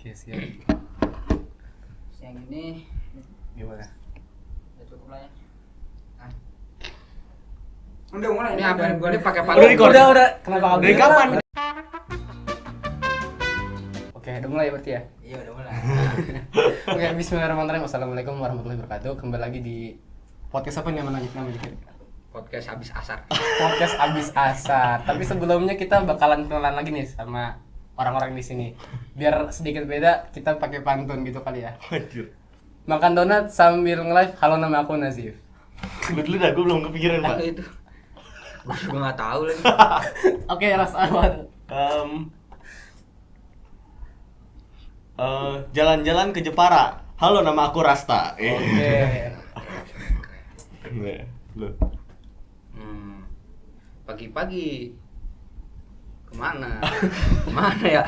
Oke, siap. Yang ini Gimana? udah cukup lah ya. Nah. Udah mulai. Ini apa? Ini pakai Udah pantun. record. Udah. Kenapa kamu? Dari kapan? Oke, udah mulai berarti ya? Iya udah mulai. Oke, bismillahirrahmanirrahim. Assalamualaikum warahmatullahi wabarakatuh. Kembali lagi di podcast apa nih namanya kira-kira? Podcast habis asar. Podcast abis asar. Tapi sebelumnya kita bakalan kenalan lagi nih sama orang-orang di sini. Biar sedikit beda, kita pakai pantun gitu kali ya. Anjir. Makan donat sambil nge-live. Halo, nama aku Nazif. Lu dulu dah, gue belum kepikiran pak. Itu. Gue nggak tahu lagi. Oke, rasa apa? Jalan-jalan ke Jepara. Halo, nama aku Rasta. Oke. Lu. Pagi-pagi kemana? Kemana ya?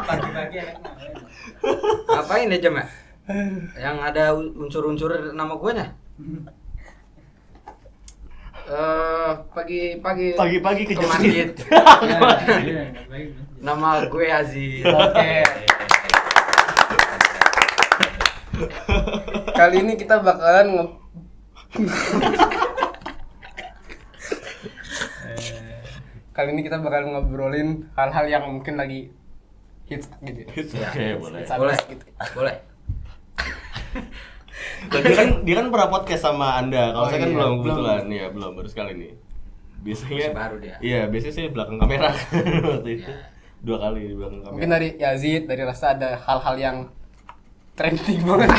Pagi-pagi enak banget. Ngapain ya Jam ya? Yang ada unsur-unsur nama gue nya? Pagi-pagi Pagi-pagi ke masjid. Iya, baik. Nama gue Aziz. Oke. Kali ini kita bakalan Kali ini kita bakalan ngobrolin hal-hal yang mungkin lagi hits gitu. Oke, boleh. Hits Boleh. gitu. Boleh. Dia kan pernah podcast sama Anda. Kalau Oh, saya kan iya, belum belum. kebetulan. Iya, belum baru sekali nih. Biasanya Masih baru dia. Iya, biasanya saya belakang kamera waktu itu. 2 kali di belakang kamera. Mungkin dari Yazid, dari Rasa ada hal-hal yang trending banget.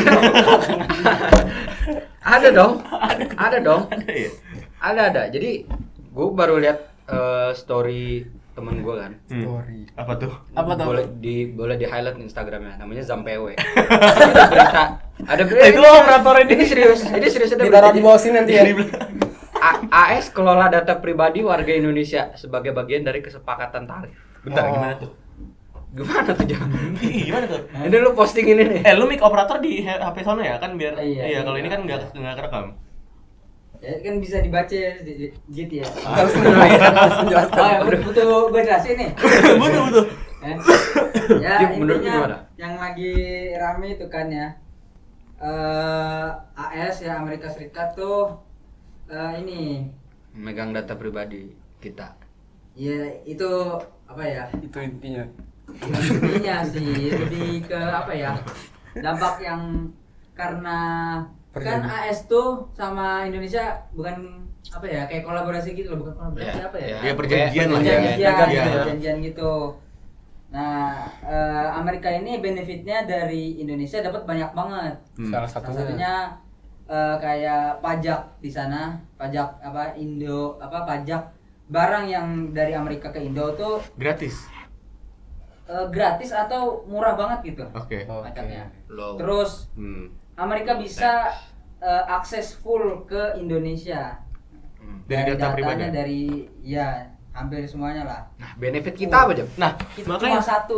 Ada dong. Ada dong. Iya. Ada. Jadi gue baru lihat story temen gue kan. Story. Apa tuh? Apa tuh? Boleh di highlight Instagramnya, namanya Zampewe. Ada berita. Itu operator Ini serius ada Ditaruh di bawah sini nanti ya. AS kelola data pribadi warga Indonesia sebagai bagian dari kesepakatan tarif. Bentar, Oh. gimana tuh? Gimana tuh Jam? Gimana tuh? Ini lu posting ini nih. Lu mic operator di HP sana ya kan biar Iya, kalau iya. ini kan enggak kerekam. Ya kan bisa dibaca ya, Jit ya. Harus menjelaskan. Oh, ya, butuh gue jelasin nih. Betul. Eh, ya Jadi, menurut lu intinya gimana? yang lagi rame itu kan ya, AS ya Amerika Serikat tuh ini Megang data pribadi kita. ya itu apa ya, Itu intinya. intinya sih lebih ke apa ya, dampak yang karena kan Perjanjian. AS tuh sama Indonesia bukan apa ya, kayak kolaborasi gitu loh, bukan kolaborasi Ya, apa ya, Ya, perjanjian lah ya. perjanjian, Iya. perjanjian gitu. Nah, Amerika ini benefitnya dari Indonesia dapat banyak banget. Salah Salah satunya. satunya kayak pajak di sana, pajak apa pajak barang yang dari Amerika ke Indo tuh Gratis. gratis atau murah banget gitu Oke. pajaknya. Low. Terus Amerika bisa akses full ke Indonesia Dari data datanya pribadi. dari ya hampir semuanya lah. Nah, benefit kita apa Jam? Nah, Itu makanya cuma satu.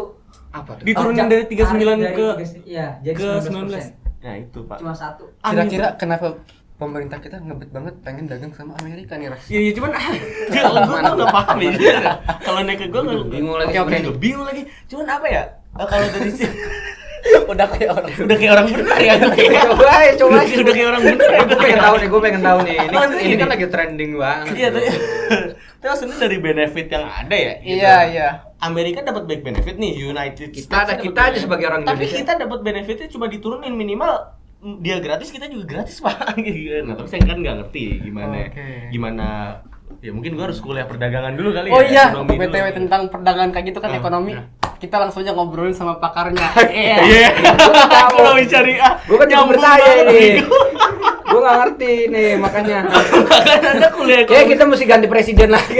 Apa tuh? diturunin Pajak dari 39 tarif ke iya, jadi ke 19%. 19. Nah, itu, Pak. Cuma satu. Kira-kira kenapa pemerintah kita ngebet banget pengen dagang sama Amerika nih, Ras? Iya, cuman kalau gue tuh nggak paham ya. Kalau naik ke gue nggak Bingung lagi. Oke. bingung lagi. Cuman apa ya? Kalau dari sini Udah kayak orang. udah kayak orang benar ya tuh. Coba. Udah kayak orang benar ya. Gue pengen tahu nih. Maksudnya Ini gini. kan lagi trending banget. Iya tuh. Tapi maksudnya dari benefit yang ada ya. gitu. Iya. Amerika dapat back benefit nih, United States. Kita dapat aja benefit. sebagai orang Tapi Indonesia. kita dapat benefitnya cuma diturunin minimal dia gratis, kita juga gratis Pak. Gitu. Nah, tapi saya kan nggak ngerti Oke. gimana. Ya mungkin gua harus kuliah perdagangan dulu kali Oh ya. iya, ekonomi dulu. BTW tentang perdagangan kayak gitu kan Ah, ekonomi. ah. Kita langsung aja ngobrolin sama pakarnya. Iya. Ekonomi syariah. Gue kan Nyambung nyambung bertanya banget, ini. Bego. Gue nggak ngerti nih makanya. Kan Anda kuliah Kayak kita mesti ganti presiden lagi.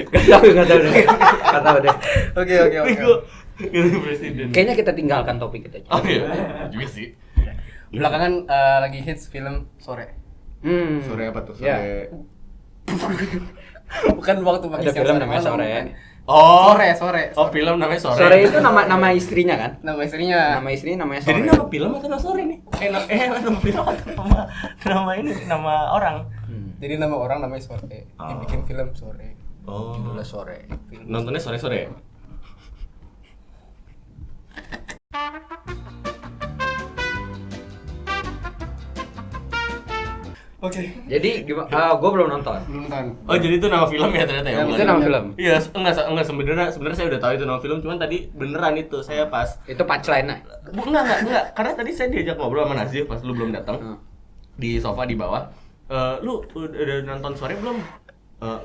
Gak tahu deh. Gak tahu deh. Oke. Bego. Ganti presiden. Kayaknya kita tinggalkan topik kita. Oh iya, juga sih. Belakangan lagi hits film Sore. Sore apa tuh? Ya. Bukan waktu pagi Ada siang, film sore, namanya malam, Sore. bukan. Oh, Sore. Oh, film namanya Sore. Sore itu nama istrinya kan? Nama istrinya. Nama istrinya namanya Sore. Jadi nama film atau nama Sore nih? Nama film atau nama ini nama orang? Jadi nama orang namanya Sore. Oh. Dibikin film Sore. Oh. Judulnya Sore. Nontonnya sore-sore ya? Oke. Jadi gimana? Gue belum nonton. Belum kan. Oh, jadi itu nama film ya ternyata ya? Yang bukan? Itu nama film. Iya, enggak sebenarnya saya udah tahu itu nama film, cuman tadi beneran itu saya pas Itu punchline-nya. enggak, karena tadi saya diajak ngobrol sama Nazif pas lu belum datang. Di sofa di bawah. Lu udah nonton sore belum?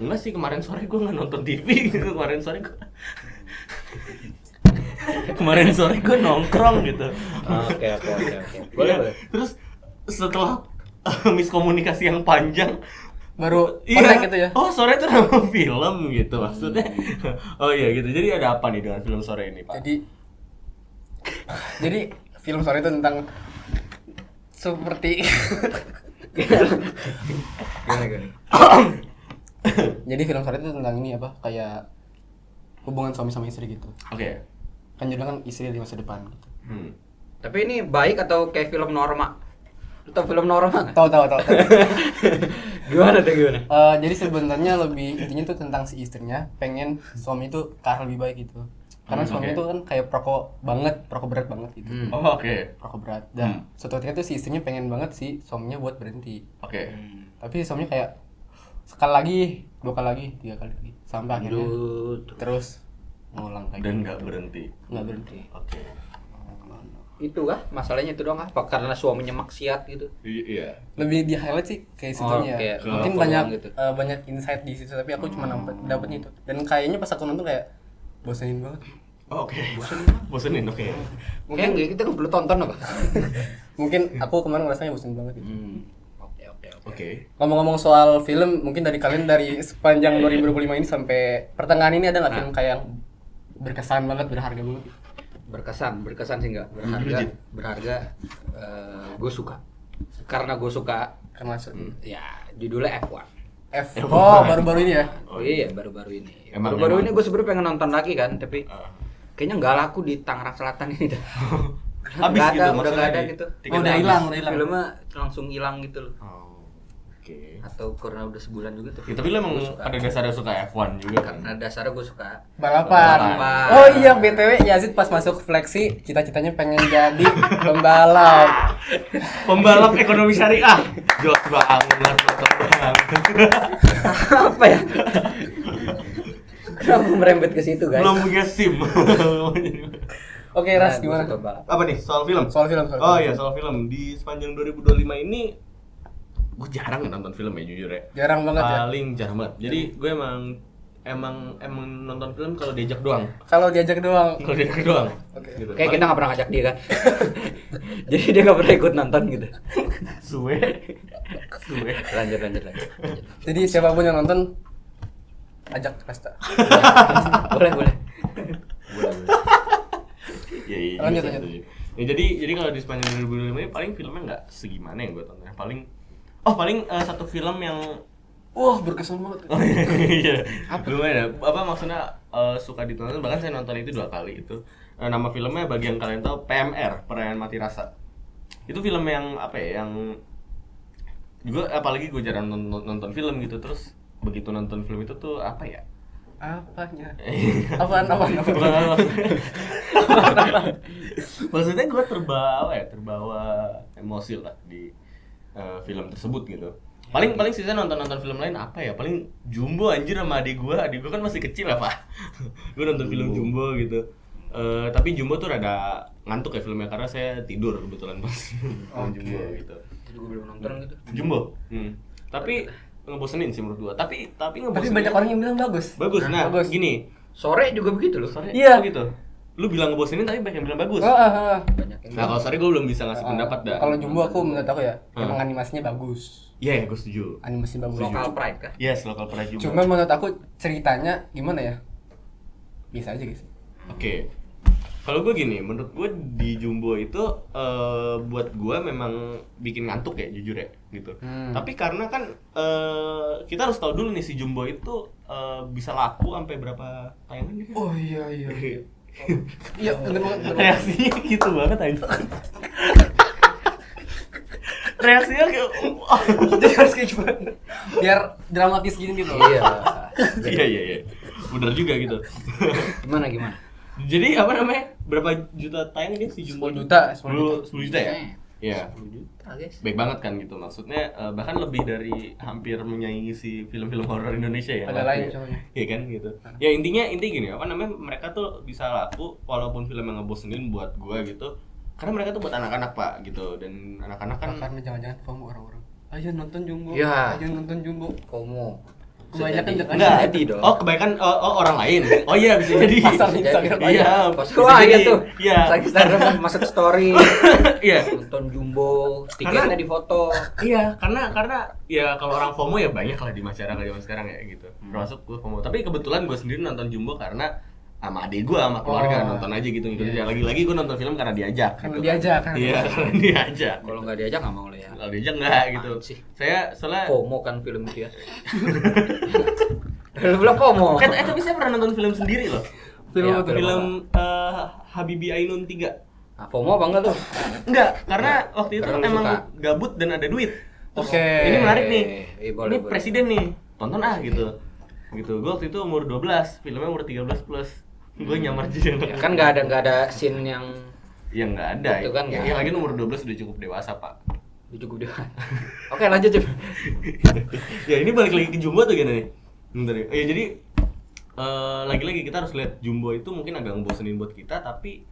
Enggak sih, kemarin sore gue nggak nonton TV gitu. Kemarin sore gue nongkrong gitu. Oke. Boleh, Iya. boleh. Terus setelah miskomunikasi yang panjang Baru iya, connect gitu ya. oh sore itu nama film gitu maksudnya. Oh iya gitu. Jadi ada apa nih dengan film sore ini, Pak? Jadi film sore itu tentang seperti Gimana? jadi film sore itu tentang ini apa kayak hubungan suami sama istri gitu. Oke. Kan judulnya kan istri di masa depan gitu. Tapi ini baik atau kayak film Norma? Atau film Norma? Tahu. Gimana? Jadi sebenarnya lebih intinya tuh tentang si istrinya pengen suami itu ke arah lebih baik gitu. Karena suami oke. itu kan kayak perokok berat banget gitu. Oh, oke. Perokok berat. Dan suatu ketika tuh si istrinya pengen banget si suaminya buat berhenti. Oke. Tapi suaminya kayak sekali lagi, 2 kali lagi, 3 kali lagi sampai akhirnya terus ngulang kayak Dan gitu. nggak berhenti. Nggak berhenti. Oke. Itu kah? Masalahnya itu doang kah? Apa karena suaminya maksiat gitu? Iya. Lebih di highlight sih kayak situnya. kayak Mungkin ke banyak bawah gitu. banyak insight di situ tapi aku cuma dapet itu. Dan kayaknya pas aku nonton kayak bosenin banget. Oh, oke. Bosenin, oke. Mungkin kita nggak perlu tonton apa? Mungkin aku kemarin ngerasanya bosen banget gitu. Oke. Oke. Ngomong-ngomong soal film, mungkin dari kalian dari sepanjang 2025 ini sampai pertengahan ini ada nggak film kayak yang berkesan banget, berharga banget? Berkesan sih enggak. Berharga. Gue suka. Karena gue suka. Karena Ya judulnya F1. Oh, baru-baru ini ya. Oh iya baru-baru ini. Emang- Baru-baru emang. ini gue sebenarnya pengen nonton lagi kan, tapi kayaknya nggak laku di Tangerang Selatan ini dah. Habis Nggak gitu, ada, udah maksudnya nggak ada di- gitu. tiketnya udah habis. hilang. Filmnya langsung hilang gitu loh. Oh, oke. Atau karena udah sebulan juga tuh. Ya, tapi lu emang Gua suka. ada dasarnya suka F1 juga kan? Karena dasarnya gue suka Balapan. Balapan. Oh iya, BTW Yazid pas masuk Fleksi, cita-citanya pengen jadi pembalap. Pembalap ekonomi syariah. Jelas banget, mantap banget. apa ya? Kenapa merembet ke situ guys? Belum punya SIM. Oke, Nah, Ras gua gimana? suka balap. Apa nih soal film? Soal film. Oh iya, soal film. Di sepanjang 2025 ini gue jarang nonton film ya jujur ya. Jarang banget ya. Paling jarang banget. Jadi gue emang nonton film kalau diajak doang. Kalau diajak doang. Kalau diajak doang. Oke. Gitu. Kayak kita nggak pernah ngajak dia kan. Jadi dia nggak pernah ikut nonton gitu. Suwe. Lanjut. Iya. Jadi siapapun yang nonton ajak pesta. Boleh. Iya. Lanjut. Ya, jadi kalau di sepanjang 2025 ini paling filmnya nggak segimana yang gue tonton. Paling satu film yang Wah, berkesan banget. oh iya. Lumayan ya. Apa maksudnya suka ditonton, bahkan saya nonton itu 2 kali itu. Nama filmnya bagi yang kalian tahu PMR, Perayaan Mati Rasa. Itu film yang apa ya, yang juga apalagi gue jarang nonton film gitu, terus begitu nonton film itu tuh apa ya? Apanya? Apaan? Maksudnya gue terbawa emosi lah di film tersebut gitu. Paling sisa nonton film lain apa ya? Paling Jumbo anjir sama adik gue kan masih kecil ya Pak. Gue nonton film Jumbo gitu. Tapi Jumbo tuh rada ngantuk ya filmnya karena saya tidur kebetulan pas nonton Jumbo gitu. Gue belum nonton gitu. Jumbo. Tapi ngebosenin sih menurut gua. Tapi Tapi ngebosenin. banyak orang yang bilang bagus. bagus. Nah, bagus. gini. Sore juga begitu loh. Sore Iya. gitu. Lu bilang ngebosenin tapi banyak yang bilang bagus. Banyak yang Nah, kalau sore gua belum bisa ngasih pendapat dah. Kalau Jumbo aku menurut aku ya, emang animasinya bagus. Iya, gua setuju. Animasinya bagus. lokal pride kah? Yes, lokal pride Jumbo. Cuma menurut aku ceritanya gimana ya? Biasa aja guys. Oke. Kalau gue gini, menurut gue di Jumbo itu buat gue memang bikin ngantuk ya, jujur ya, gitu. Tapi karena kan kita harus tahu dulu nih si Jumbo itu bisa laku sampai berapa tayangan gitu. Oh iya. Iya, bener banget. Reaksinya gitu banget aja. Reaksinya kayak Jadi harus kayak gimana? Biar dramatis gini gitu. Iya. Iya. Bener juga gitu. Gimana? Jadi apa namanya? Berapa juta tayang ini si Jumbo? 10 juta, 10 10 juta ya? Iya. 10 juta guys. Baik banget kan gitu. Maksudnya bahkan lebih dari hampir menyaingi si film-film horor Indonesia ya. Ada lain soalnya. Iya kan gitu. Ya intinya gini, apa namanya? Mereka tuh bisa laku walaupun film yang ngebosenin buat gua gitu. Karena mereka tuh buat anak-anak, Pak, gitu. Dan anak-anak kan Karena jangan-jangan FOMO orang-orang. Ayo nonton Jumbo. Ya. Ayo nonton Jumbo. FOMO. Kebanyakan Bisa enggak jadi dong. Oh, kebaikan orang lain. Oh iya bisa jadi. Pasar Bisa Instagram. jadi. Iya, Pas bisa wah jadi. iya tuh. Iya. Instagram masuk story. Iya. Nonton Jumbo, tiketnya difoto. Iya, karena ya kalau orang FOMO ya banyak lah di masyarakat zaman sekarang ya gitu. Termasuk gue FOMO. Tapi kebetulan gue sendiri nonton Jumbo karena sama adik gue, sama keluarga nonton aja gitu. Ya lagi-lagi gue nonton film karena diajak. Karena gitu. diajak kan. Iya, karena diajak. Kalau nggak diajak nggak mau lah ya. Kalau diajak enggak gitu. Apaan sih? Saya soalnya FOMO kan film itu ya. Lu bilang FOMO. tapi saya pernah nonton film sendiri loh. Film Iya, apa tuh? Film Habibie Ainun 3. Nah, FOMO apa enggak tuh? Enggak, karena waktu itu Karena lu emang suka. gabut dan ada duit. Terus, Oke. ini menarik nih. Boleh, Ini boleh. presiden nih. Tonton gitu. Gitu. Gue waktu itu umur 12, filmnya umur 13 plus. Gue nyamar aja. Ya, kan nggak ada scene yang Ya enggak ada. Itu kan ya, nggak. lagi umur 12 udah cukup dewasa, Pak. cukup dia. Oke, lanjut, Cip. Ya, ini balik lagi ke Jumbo tuh gini nih. Bentar ya. Jadi lagi-lagi kita harus lihat Jumbo itu mungkin agak ngebosenin buat kita, tapi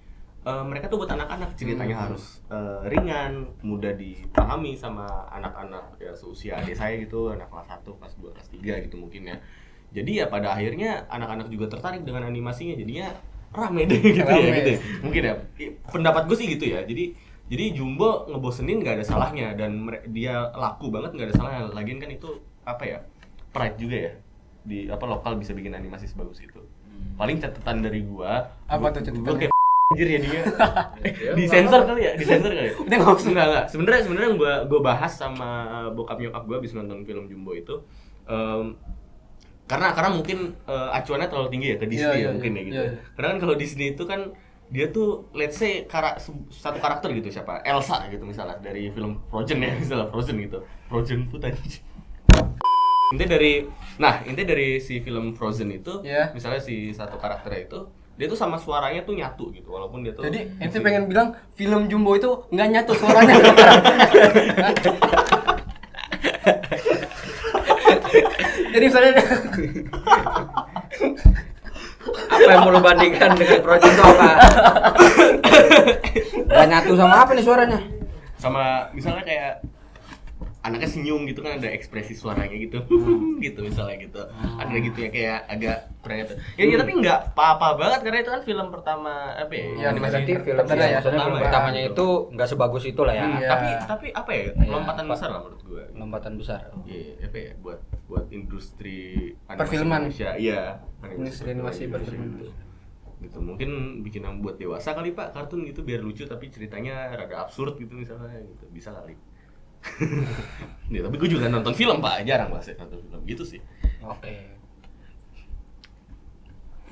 mereka tuh buat anak-anak, ceritanya harus ringan, mudah dipahami sama anak-anak ya seusia adik saya gitu, anak kelas 1, kelas 2, kelas 3 gitu mungkin ya. Jadi ya pada akhirnya anak-anak juga tertarik dengan animasinya, jadinya rame deh gitu Rame. ya gitu. Mungkin ya pendapat gue sih gitu ya. Jadi Jumbo ngebosenin nggak ada salahnya dan dia laku banget nggak ada salahnya. Lagian kan itu apa ya? Pride juga ya. Di lokal bisa bikin animasi sebagus itu. Paling catatan dari gua Apa tuh catatannya? Gua kayak anjir ya dia. Di sensor kali ya? Udah nggak usah. Enggak. Sebenarnya yang gua bahas sama bokap nyokap gua habis nonton film Jumbo itu karena mungkin acuannya terlalu tinggi ya ke Disney Iya, ya mungkin iya, ya gitu. iya. Karena kan kalau Disney itu kan dia tuh let's say satu karakter gitu, siapa? Elsa gitu misalnya dari film Frozen ya, misalnya Frozen gitu. Frozen food aja. Intinya dari si film Frozen itu, Iya. misalnya si satu karakternya itu, dia tuh sama suaranya tuh nyatu gitu, walaupun dia tuh. Jadi ente pengen bilang film Jumbo itu nggak nyatu suaranya. Jadi misalnya Apa yang mau lu bandingkan dengan Frozen itu apa? Gak nyatu sama apa nih suaranya? Sama misalnya kayak anaknya senyum gitu kan ada ekspresi suaranya gitu, gitu misalnya gitu. Ada gitu ya kayak agak kurang itu. Ya tapi nggak apa-apa banget karena itu kan film pertama apa ya? Iya, animasi Berarti film pertama ya, maksudnya film pertama ya. pertamanya itu nggak sebagus itu lah ya. Iya. Tapi apa ya? Iya. Lompatan besar lah menurut gua. Lompatan besar. Iya, apa ya buat industri animasi Perfilman. Indonesia. Iya, Industri animasi perfilman. Gitu. Mungkin bikin yang buat dewasa kali Pak, kartun gitu biar lucu tapi ceritanya rada absurd gitu misalnya gitu. Bisa kali. Ya, tapi gue juga nonton film Pak, jarang lah saya nonton film gitu sih. Oke.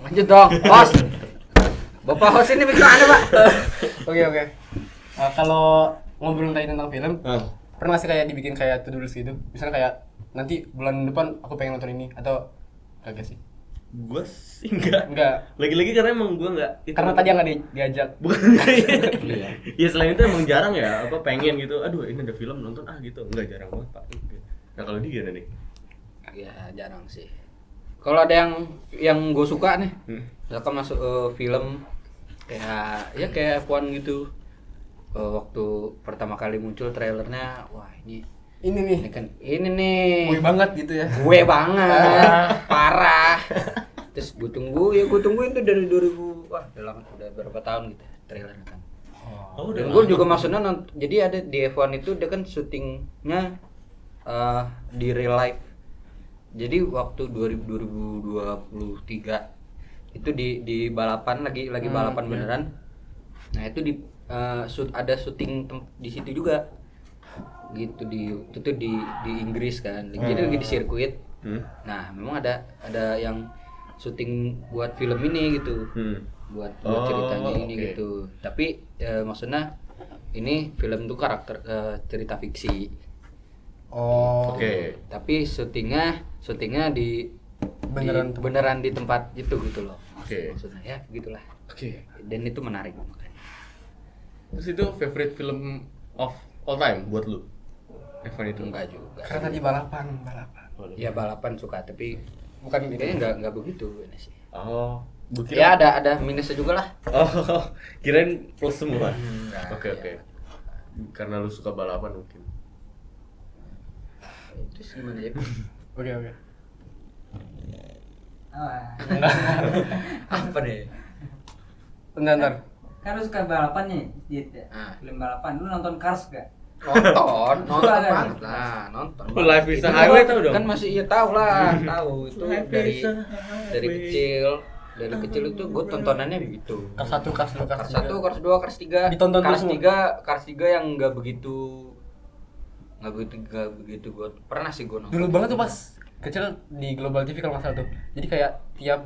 Lanjut dong, host. Bapak host ini bagaimana, Pak? Oke. Kalau ngobrol tentang film, pernah sih kayak dibikin kayak to-do list gitu. Misalnya kayak nanti bulan depan aku pengen nonton ini atau kagak sih? Gue sih enggak. Lagi-lagi karena emang gue enggak itu. Karena tadi nggak diajak. Bukan. Ya selain itu emang jarang ya, apa pengen gitu. Aduh, ini ada film nonton gitu. Enggak, jarang banget, Pak. Nah, kalau dia gimana nih? Ya jarang sih. Kalau ada yang gue suka nih, misalkan masuk film kayak F1 gitu. Waktu pertama kali muncul trailernya, wah ini Ini nih. Gue banget gitu ya. gue banget, parah. Terus gue tungguin tuh dari 2000, wah udah berapa tahun gitu trailernya kan. Oh, Dan gue juga maksudnya jadi ada di F1 itu dia kan syutingnya di real life. Jadi waktu 2023 itu di balapan lagi balapan beneran. Nah itu ada syuting di situ juga. Gitu itu tuh di Inggris kan. Jadi lagi di sirkuit. Nah, memang ada yang syuting buat film ini gitu. Buat ceritanya ini okay. gitu. Tapi maksudnya ini film tuh karakter cerita fiksi. Oh. Oke. Tapi syutingnya di Beneran beneran di tempat itu gitu loh. Oke. Maksudnya ya begitulah. Oke. Dan itu menarik makanya. Terus itu favorite film of all time buat lu? F1 itu? Enggak juga. Karena tadi balapan. Waduh. Ya balapan suka tapi Bukan kayaknya enggak begitu ini sih. Oh, gua kira. Ya ada minusnya juga lah. Oh, kirain plus semua. Enggak, Oke, ya. oke. Karena lu suka balapan mungkin. Itu sih gimana ya? Oke. Ah. Apa deh? Bentar. Kan lu suka balapan nih, Dit, ya? Ah. Film balapan. Lu nonton Cars gak? Nonton Kan? banget lah, nonton. Oh, Life is a Itu Highway tahu dong? Kan masih iya tahu lah, tahu itu Life dari is a highway. dari kecil. Dari kecil itu gue tontonannya begitu. Kars 1, Kars 2, Kars 1, Kars 2, Kars 3. Ditonton Kars terus 3, Kars 3 yang enggak begitu gue pernah sih gue nonton. Dulu banget tuh pas kecil di Global TV kalau nggak salah tuh. Jadi kayak tiap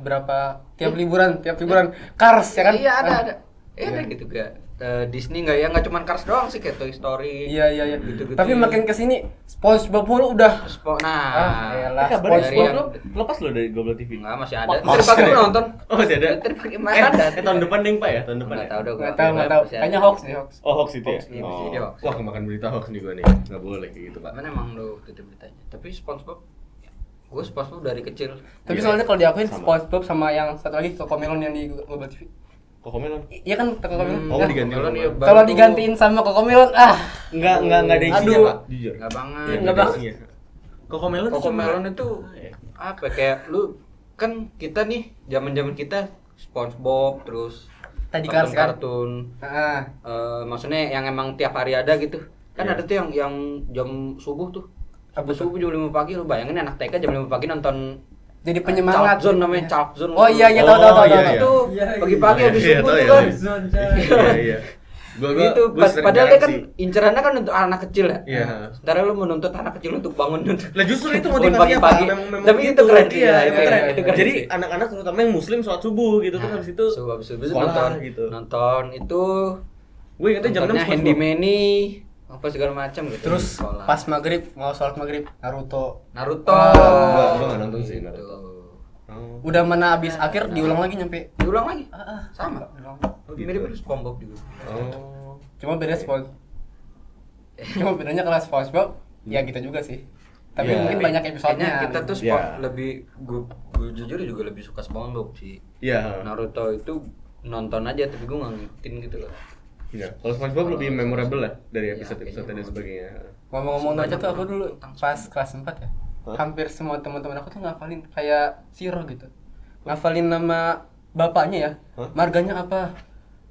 liburan Cars ya kan? Iya ada. Iya. Ada gitu gak. Disney nggak cuma Cars doang sih kayak Toy Story. Iya. Gitu-gitu. Tapi makin kesini SpongeBob mulu udah. Nah, elah, Dari SpongeBob yang lepas lo dari Global TV. enggak masih ada. Masih Tadi pagi ada. gue nonton. Oh, masih ada. Tadi pagi masih ada. Tahun depan deh, Pak ya? Tahun depan Nggak ya? tahu deh gua. Nggak tahu. Masih ada. Kayaknya hoax nih, hoax. Oh, hoax itu ya? Hoax, iya, masih ada hoax. Wah, kemakan berita hoax nih gua nih. Nggak boleh kayak gitu, Pak. Mana emang lu itu beritanya. Tapi SpongeBob gue SpongeBob dari kecil. Tapi Iya. soalnya kalau diakuin Sama. SpongeBob sama yang satu lagi Cocomelon yang di Global TV. Cocomelon? Iya kan Cocomelon. Oh, Nah, diganti Cocomelon, sama- iya, baru kalau tuh. digantiin sama Cocomelon Enggak ada isinya, Aduh. Pak. Jujur. Enggak banget. Iya, Nggak ada banget. isinya. Cocomelon tuh Cocomelon cuma- itu Iya. apa kayak lu kan kita nih zaman kita SpongeBob terus Tadi Cars kan? kartun Heeh. maksudnya yang emang tiap hari ada gitu kan. Iya. Ada tuh yang jam subuh tuh. Apa tuh? Subuh jam 5 pagi lu bayangin anak TK jam 5 pagi nonton Jadi penyemangat. Child Zone namanya, Child Zone. Oh iya Oh, tahu. iya, iya. Itu Iya, pagi-pagi iya. habis Iya, subuh tahu tuh ya, kan. tahu. Iya. Gua Gitu, sering padahal dia jarang kan sih. incerannya kan untuk anak kecil ya. Iya. Sementara lu menuntut anak kecil untuk bangun. Lah justru itu Bangun motivasinya, Pak. pagi-pagi. Memang Tapi itu keren sih, Iya, ya, itu iya, keren. iya, itu keren Jadi sih. anak-anak terutama yang muslim sholat subuh gitu kan habis itu habis itu sekolah nonton gitu. nonton itu Gue ingetnya jam 6 nontonnya Handy Manny apa segala macam gitu. Terus di sekolah. pas maghrib mau sholat maghrib Naruto. Naruto. Gua nggak nonton sih, Gitu. Naruto. Oh. Udah mana habis akhir diulang lagi nyampe. Diulang lagi. Sama. Diulang. Oh, gitu. Mirip SpongeBob juga. Oh. Cuma beda Cuma bedanya kalau SpongeBob ya gitu juga sih. Tapi Iya. mungkin banyak episodenya. Kayaknya kita tuh Iya. lebih gue jujur juga lebih suka SpongeBob sih. Iya. Naruto itu nonton aja tapi gue nggak ngikutin gitu loh. Iya. Kalau SpongeBob lebih memorable lah dari Iya, episode-episode dan kayaknya sebagainya. Ngomong-ngomong Naruto tuh aku dulu pas kelas 4 ya. Hah? Hampir semua teman-teman aku tuh ngafalin kayak Shiro gitu. Ngafalin nama bapaknya ya. Hah? Marganya apa?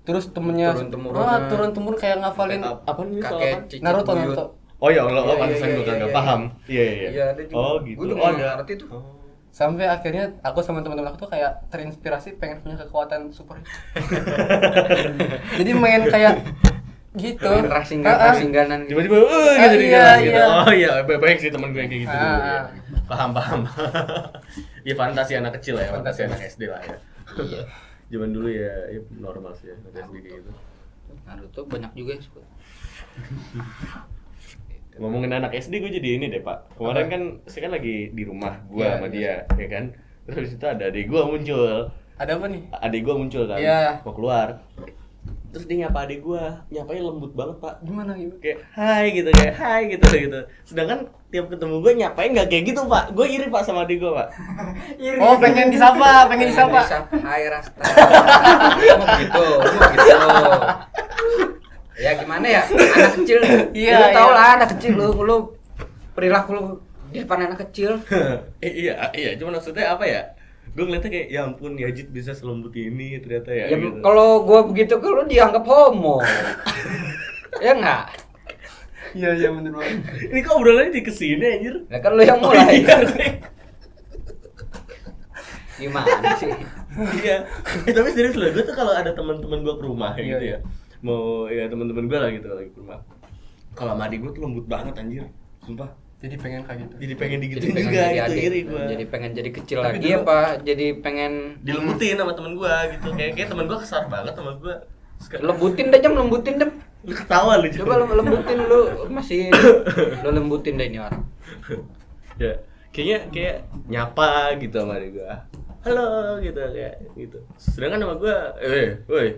Terus temennya Turun-temurun. turun-temurun kayak ngafalin Apa nih soal Kakek apa? Cicit Naruto Buyut. Naruto. Oh ya Allah, Iya, pantesan iya, gue iya, kagak iya. paham. Iya. Iya, ada juga. Oh gitu. Gue juga Oh, nggak ada. ngerti tuh. Oh. Sampai akhirnya aku sama teman-teman aku tuh kayak terinspirasi pengen punya kekuatan super. Jadi main kayak gitu. Main racing-ganan gitu. Tiba-tiba Ah, gitu iya, gitu. iya. Oh iya, baik sih teman gue yang kayak gitu dulu. Ah. ya. Paham. Ya fantasi anak kecil ya, fantasi Fantasi. anak SD lah ya. Zaman dulu ya normal sih ya, anak SD kayak gitu. Naruto banyak juga yang suka. Ngomongin anak SD gue jadi ini deh Pak. Kemarin Apa? kan saya kan lagi di rumah gue Iya, sama iya. dia, ya kan. Terus habis itu ada adik gue muncul. Ada apa nih? Adik gue muncul kan, Iya. mau keluar. Terus dia nyapa adik gue, nyapanya lembut banget Pak. Gimana gitu? Kayak hai gitu. Sedangkan tiap ketemu gue nyapain nggak kayak gitu Pak. Gue iri Pak sama adik gue Pak. Oh, pengen disapa. Hai Rasta. Emang begitu. Ya gimana ya? Anak kecil. Iya, Lu tau iya. lah anak kecil lu perilaku lu di depan anak kecil. Iya, cuma maksudnya apa ya? Gue ngeliatnya kayak ya ampun Yajid bisa selembut ini ternyata ya. Ya gitu. kalau gua begitu kalau dianggap homo. Ya enggak? Iya bener banget. Ini kok obrolannya di kesini anjir? Ya kan lu yang mulai. Gimana sih? Iya. Tapi serius loh, gue tuh kalau ada teman-teman gue ke rumah Iya, gitu iya. ya. Mau ya teman-teman gue lah gitu lagi ke rumah. Kalau sama adik gue tuh lembut banget anjir. Sumpah. Jadi pengen kayak gitu. Jadi pengen Jadi digituin pengen juga jadi gitu adik. iri gue. Jadi pengen jadi kecil Tapi lagi dulu- apa? Jadi pengen Dilembutin sama temen gue gitu. Kayak temen gue kesar banget sama gue. lembutin deh lembutin deh. Lu ketawa lu Coba lu lembutin lu masih lu lembutin deh ini orang. Ya kayak nyapa gitu sama adik gue, halo gitu kayak gitu. Sedangkan sama gue, woi,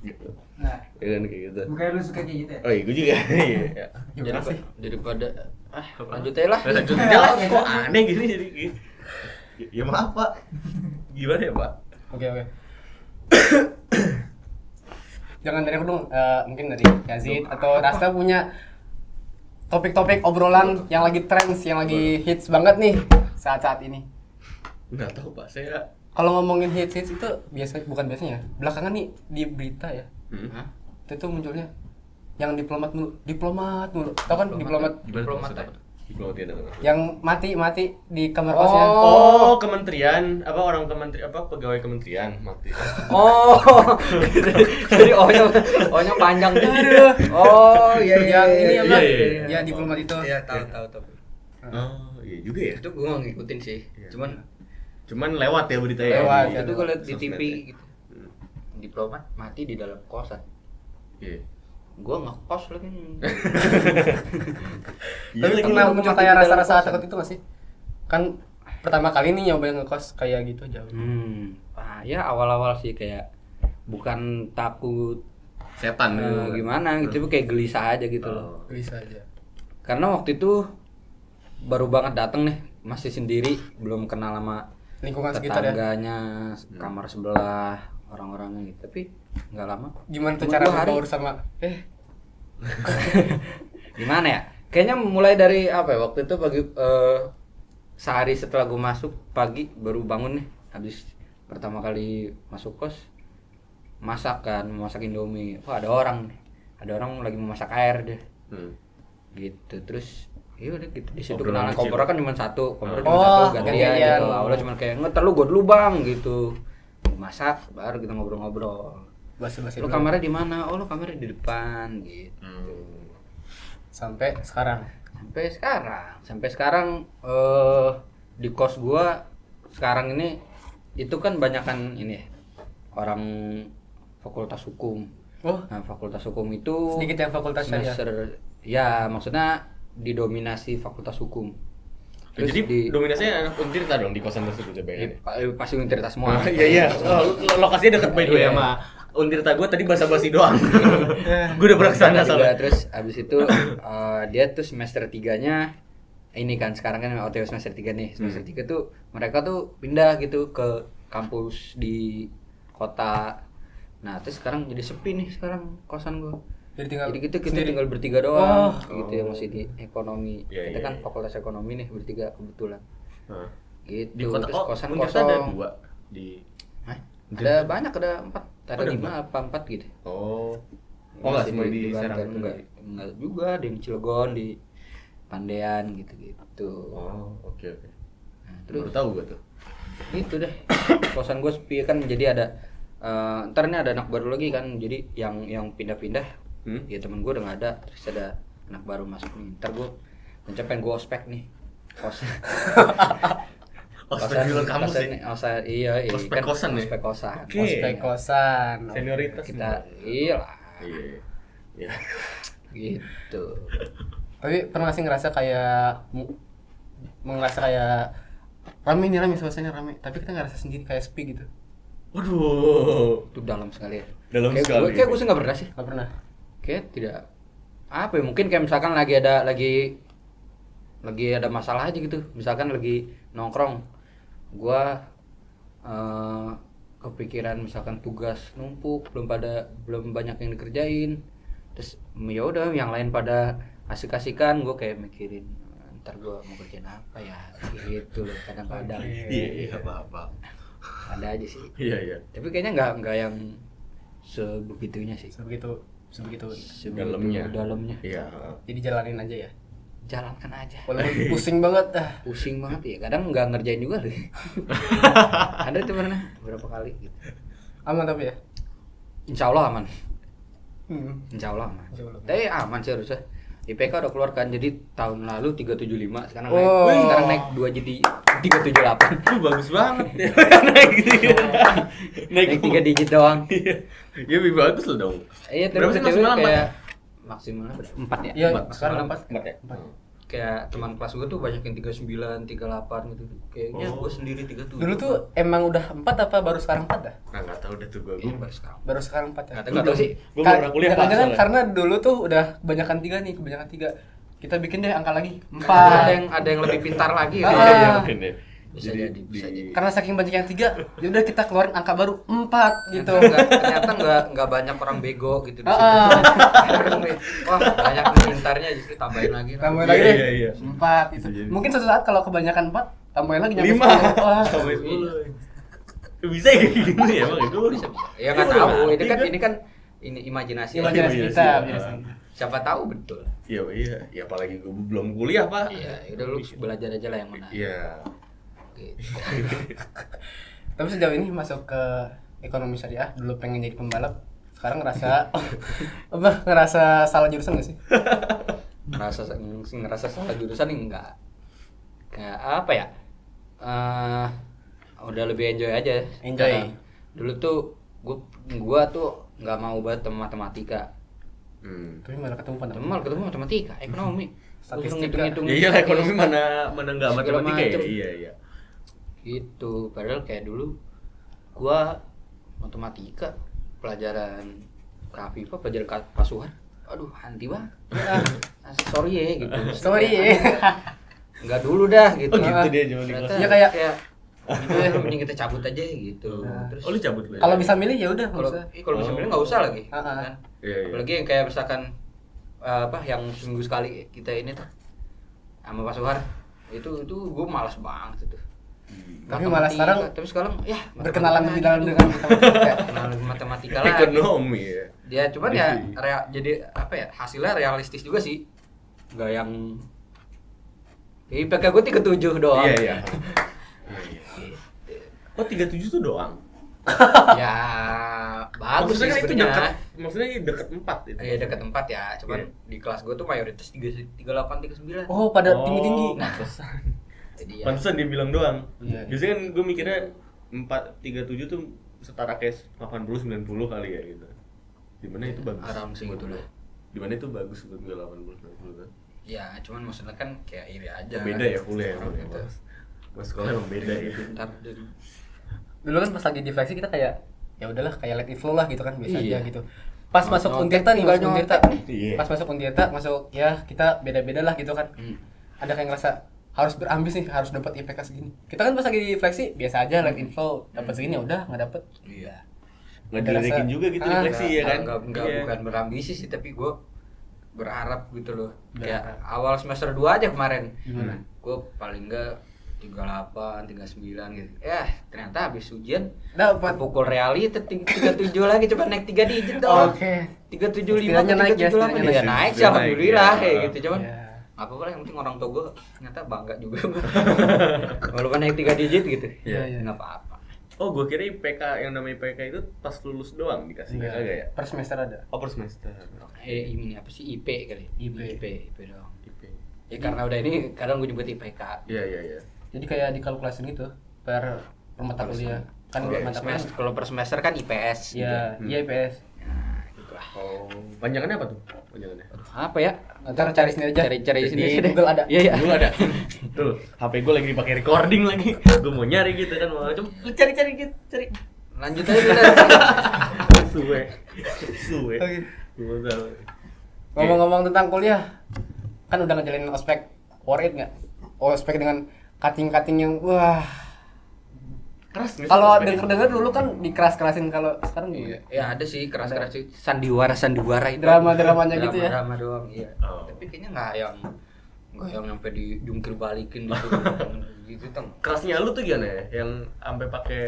gitu. Nah, Ya kan kayak gitu. bukannya lu suka kayak gitu ya? Oh iya, gue juga. Iya. Gimana sih? Daripada lanjut aja lah. Lanjut aja lah, kok aneh gini jadi. Ya maaf Pak. Gimana ya Pak? Oke. Jangan dari aku dong, mungkin dari Yazid atau Rasta punya topik-topik obrolan yang lagi trends, yang lagi hits banget nih saat-saat ini. Nggak tahu Pak, saya. Kalau ngomongin hits itu bukan biasanya, belakangan nih di berita ya. Hah? Itu tuh munculnya yang diplomat mulu. Tahu kan diplomat Diplomat apa? Diplomat ya. yang mati di kamar kosnya. Oh, kementerian apa orang kementerian apa pegawai kementerian mati. Oh, jadi ohnya panjang tuh. Oh iya Yang ini apa? Iya. Ya diplomat itu. Iya tahu. Oh, iya juga ya. Itu gua nggak ngikutin sih. Iya. Cuman Lewat ya beritanya. Lewat, itu gua liat di Sosmed TV ya. gitu. Diplomat mati di dalam kosan. Iya. Gua nggak kos lagi. Tapi lagi pernah lu muncul mati kayak di dalam rasa-rasa kosan. takut itu nggak sih? Kan pertama kali nih nyobain ngekos kayak gitu jauh. Ya awal-awal sih kayak bukan takut Setan gimana gitu, tapi kayak gelisah aja gitu loh. Bisa aja. Karena waktu itu baru banget dateng nih, masih sendiri, belum kenal sama Lingkungan sekitar ya. tetangganya, kamar sebelah, orang-orangnya gitu. Tapi nggak lama. Gimana tuh Cuma cara 2 hari. berbaur sama Gimana ya? Kayaknya mulai dari apa ya? Waktu itu pagi sehari setelah gue masuk pagi baru bangun nih, habis pertama kali masuk kos masak Indomie. Wah ada orang lagi mau masak air deh. Gitu terus iya udah gitu di situ Obrolan kenalan. kecil. Kompor kan cuma satu, gantian gantian. gitu. Awalnya cuma kayak ngetel lu gue dulu bang gitu. Masak baru kita ngobrol-ngobrol. basa-basi Lu dulu. kamarnya di mana? Oh lu kamarnya di depan gitu. Sampai sekarang. Sampai sekarang di kos gua sekarang ini itu kan banyakan ini orang fakultas hukum. Oh, Nah, fakultas hukum itu sedikit yang fakultas saja. semester ya maksudnya didominasi fakultas hukum. Terus Jadi dominasinya anak Untirta dong di kosan tersebut coba ya. pasti Untirta semua. Iya. Lokasinya dekat by the way Iya. sama Untirta gue tadi basa-basi doang. Gue udah pernah kesana Juga. soalnya. Terus abis itu dia tuh semester 3-nya ini kan sekarang kan OTW semester 3 nih. Semester 3 tuh mereka tuh pindah gitu ke kampus di kota. Nah, terus sekarang jadi sepi nih sekarang kosan gua. Jadi tinggal Jadi kita sendiri. tinggal bertiga doang Oh. gitu ya masih di ekonomi. Iya, Kita iya, kan iya. fakultas ekonomi nih bertiga kebetulan. Hah. Gitu. Di kota Terus kosan Untirta kosong. ada 2 di Hah? Ada banyak, ada 4. Ada ada 5 apa 4 gitu. Oh. Oh enggak Masih semua di Banten, Serang enggak juga di Cilegon, di Pandean gitu-gitu. Oh, oke. Nah, Baru terus tahu gue tuh. itu deh kosan gue sepi kan, jadi ada ntar ini ada anak baru lagi kan, jadi yang pindah-pindah ya temen gue udah nggak ada, terus ada anak baru masuk nih, ntar gue pengen gue ospek nih kos Ospek di luar kampus kosan ya? nih, iya Ospek kosan ya? ospek kosan. Oke. Ospek kosan. Senioritas Kita semua. iya lah Iya. Iya. gitu. Tapi pernah sih ngerasa kayak ngerasa kayak rame suasananya rame, tapi kita ngerasa sendiri kayak sepi gitu. Waduh. Itu dalam sekali ya. Dalam kayak sekali. kayak gue sih nggak pernah sih. Nggak pernah. Kayak tidak apa ya, mungkin kayak misalkan lagi ada masalah aja gitu, misalkan lagi nongkrong gua kepikiran misalkan tugas numpuk, belum banyak yang dikerjain, terus ya udah yang lain pada asik-asikan, gua kayak mikirin ntar gua mau kerjain apa ya gitu loh kadang-kadang. Iya, apa-apa. Ada aja sih, Iya. tapi kayaknya nggak yang sebegitunya sih. Sebegitu Dalamnya Iya. jadi jalanin aja ya. jalankan aja. Walaupun pusing banget Pusing banget ya, kadang nggak ngerjain juga loh. Ada tuh pernah beberapa kali gitu. Aman tapi ya. Insya Allah aman. Insya Allah. Tapi aman sih harusnya. IPK udah keluar kan, jadi tahun lalu 375, sekarang Oh. naik 2 jadi 378. Bagus banget ya. Naik 3 digit doang. Ya lebih bagus loh dong. Iya, Berapa tapi sih maksimal kayak maksimalnya berapa? 4 ya? Iya, Empat. sekarang Maksimalnya 4. ya? Kayak kayak teman kelas gue tuh banyak yang 39, 38 gitu. Kayaknya gue sendiri 37. Dulu tuh emang udah 4 apa baru sekarang 4 dah? Nah, nggak tahu deh tuh gue. Iya, baru sekarang. Baru sekarang 4 ya. Nggak tahu sih. Gue belum pernah kuliah Pak, Jangan-jangan soalnya. karena dulu tuh udah kebanyakan 3 nih, kebanyakan 3. Kita bikin deh angka lagi 4. Ada yang lebih pintar lagi. Ah. Iya, iya, mungkin deh. Bisa jadi, bisa jadi. Karena saking banyak yang 3, ya udah kita keluarin angka baru 4 gitu. Ternyata nggak banyak orang bego gitu di situ. Ah. Wah, banyak nih pintarnya justru tambahin lagi. Tambahin Iya, lagi deh. iya, iya. 4 gitu. Bisa jadi. Mungkin suatu saat kalau kebanyakan 4, tambahin lagi nyampe 5 10. Wah. sampai 10. Bisa ya kayak gini ya Bang? Itu Bisa. Ya nggak tahu. Ini kan imajinasi. Imajinasi Iya, kita, iya. imajinasi. Siapa tahu betul. Iya, iya. Ya apalagi gue belum kuliah, Pak. Iya, udah lu belajar aja lah yang mana. Iya. Gitu. Tapi sejauh ini masuk ke ekonomi syariah, dulu pengen jadi pembalap, sekarang ngerasa ngerasa salah jurusan gak sih? ngerasa salah jurusan nih enggak. Kayak apa ya? Udah lebih enjoy aja. Enjoy. Karena dulu tuh gua tuh nggak mau banget matematika. Tapi malah ketemu pada Ketemu matematika, ekonomi. Statistika. Hitung-hitung. Ya iyalah ekonomi mana nggak Segala matematika ya. macem. Iya, iya. Gitu. Padahal kayak dulu gua matematika pelajaran Kafifa, pelajaran Pasuhan. Aduh, anti banget. Sorry ya gitu. Sorry ya. Enggak dulu dah gitu. Oh gitu dia zaman di Ternyata kelas. Ya, kayak- gitu ya, mending kita cabut aja gitu. Terus Oh lu cabut lu? Kalau bisa milih ya udah, nggak kalau usah. kalau bisa milih nggak usah lagi. Ah. Kan? Iya, iya. Apalagi yang kayak misalkan yang seminggu sekali kita ini tuh sama Pak Suhar itu gue malas banget itu. Tapi malah sekarang tapi sekarang ya berkenalan lebih dalam matematika dengan matematika. kenalan matematika lagi. Ekonomi ya. Dia cuman ya Iya. jadi apa ya, hasilnya realistis juga sih, nggak yang IPK gue 37 doang. Iya, iya. Oh 37 tuh doang. Ya bagus sih Maksudnya kan itu sebenarnya. dekat, maksudnya dekat 4 itu. Iya dekat 4 ya, cuman Iya. di kelas gue tuh mayoritas 38 39. Oh, pada tinggi-tinggi. Pantesan. Jadi ya Pantesan dia bilang doang. Iya. Biasanya kan gue mikirnya 437 tuh setara kayak 80 90 kali ya gitu. Dimana itu bagus. around sih gitu lah. Dimana itu bagus buat gue 80 90 kan. Ya, cuman maksudnya kan kayak iri aja. Beda ya kuliah Orang emang ya, gitu. Mas. Mas sekolah emang beda ya. Pintar dan Dulu kan pas lagi di flexi kita kayak ya udahlah kayak let it flow lah gitu kan, biasa Iya. aja gitu. Pas masuk Nyontek Untirta nih, tinggal masuk Untirta. nyontek nih. Iya. Pas masuk Untirta, masuk ya kita beda-beda lah gitu kan. Ada kayak ngerasa harus berambis nih, harus dapat IPK segini. Kita kan pas lagi di flexi biasa aja let it flow, dapat segini ya udah, nggak dapet. iya. Nggak Ada diledekin rasa- juga gitu di flexi ya kan. Enggak Iya. bukan berambisi sih, tapi gue berharap gitu loh. Berharap. Kayak awal semester 2 aja kemarin. Gimana? Gue paling enggak 38, 39 gitu. Ya, ternyata habis ujian Dapat. pukul reali 37 lagi, coba naik 3 digit dong. Oke. 375 Setidaknya naik ya, 378 setidaknya ya naik. naik sih Naik, alhamdulillah ya. kayak gitu, cuman Iya. apa apa lah, yang penting orang tua gue ternyata bangga juga. Walaupun naik 3 digit gitu. Iya, iya. Enggak apa-apa. Oh, gue kira IPK yang namanya IPK itu pas lulus doang dikasih Iya. kagak ya? Per semester ada. Oh, per semester. Ini apa sih, IP kali? IP. IP dong. IP. Ya karena udah ini kadang gue nyebut IPK. Iya, iya, iya. Jadi kayak dikalkulasin gitu per mata kuliah. Kan Kalau mata semester, kalau per semester kan IPS Iya, gitu. iya IPS. Nah, gitu lah. Oh, panjangannya apa tuh? Panjangannya. Apa ya? Ntar cari sendiri aja. Cari Di sendiri. Google ada. Iya, iya. Dulu ada. Tuh, HP gue lagi dipakai recording lagi. Gue mau nyari gitu kan, mau coba lu cari gitu, cari. Lanjut aja dulu. Suwe. Oke. Gue tahu. Ngomong-ngomong tentang kuliah, kan udah ngejalanin ospek, worth it nggak? Ospek dengan cutting-cutting yang wah. Keras nih. Kalau denger-denger dulu kan dikeras-kerasin, kalau sekarang Iya, gimana? ya ada sih keras-keras sih, sandiwara itu. Drama-dramanya gitu ya? Drama doang, iya. Oh. Tapi kayaknya nggak yang sampai dijungkir balikin gitu. Gitu tang. Kerasnya lu tuh gimana ya? Yang sampai pakai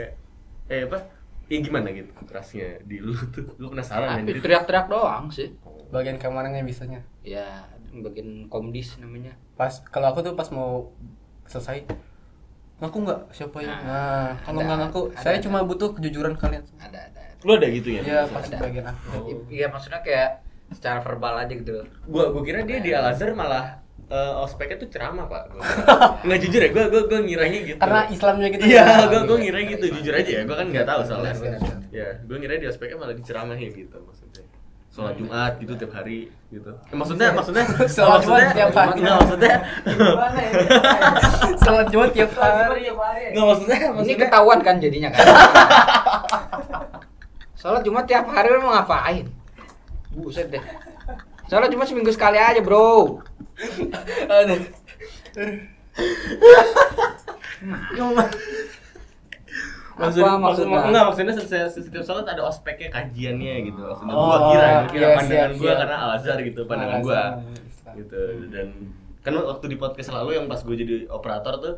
apa? Ya gimana gitu kerasnya di lu tuh? Lu penasaran Tapi anjir. teriak-teriak doang sih. Bagian keamanannya bisanya. Ya, bagian komdis namanya. Pas kalau aku tuh pas mau selesai ngaku nggak siapa yang kalau ada, nggak ngaku ada, saya ada. cuma butuh kejujuran kalian. Ada. Lu ada gitu ya? Iya pas Ada. bagian aku. Oh. Iya, maksudnya kayak secara verbal aja gitu loh. Gua kira dia di Al Azhar malah ospeknya tuh ceramah, Pak. Nggak jujur ya, gua ngiranya gitu. Karena Islamnya gitu. Iya, ya. gua ngira gitu, jujur aja ya. Gua kan nggak tahu soalnya. Benar. Ya, gua ngira di ospeknya malah diceramahin gitu maksudnya. sholat Jumat gitu tiap hari gitu. Maksudnya Sholat Jumat tiap hari. Enggak maksudnya. Gimana ya? Sholat Jumat tiap hari. Enggak maksudnya. Ini ketahuan kan jadinya kan. Sholat Jumat tiap hari lu mau ngapain? Buset deh. Sholat Jumat seminggu sekali aja, bro. Aduh. Maksudnya setiap sholat ada ospeknya, kajiannya gitu. Maksudnya gua kira pandangan gua karena Al-Azhar gitu, pandangan gua gitu. Dan kan waktu di podcast lalu yang pas gua jadi operator tuh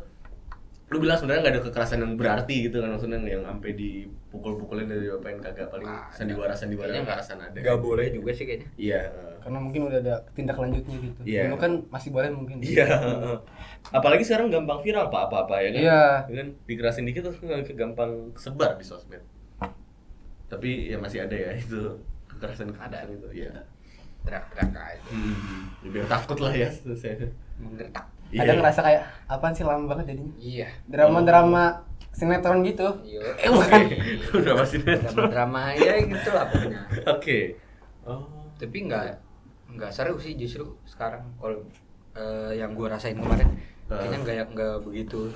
lu bilang sebenarnya nggak ada kekerasan yang berarti gitu kan, maksudnya yang sampai dipukul-pukulin dari apain kagak, paling sandiwara kekerasan ada. Gak boleh juga sih kayaknya. Iya. Karena mungkin udah ada tindak lanjutnya gitu. Iya. Dulu kan masih boleh mungkin. Iya. Apalagi sekarang gampang viral apa-apa ya kan. Iya. Kan dikerasin dikit terus gampang sebar di sosmed. Tapi ya masih ada ya itu kekerasan itu. Iya. Teriak-teriak aja. Ya, biar takut lah ya saya. Menggertak. Kadang ngerasa kayak apaan sih lama banget jadinya. Iya. Drama-drama sinetron gitu. Iya. Bukan. Udah pasti Drama ya gitu lah pokoknya. Oke. Oh. Tapi nggak seru sih justru sekarang kalau yang gue rasain kemarin kayaknya nggak begitu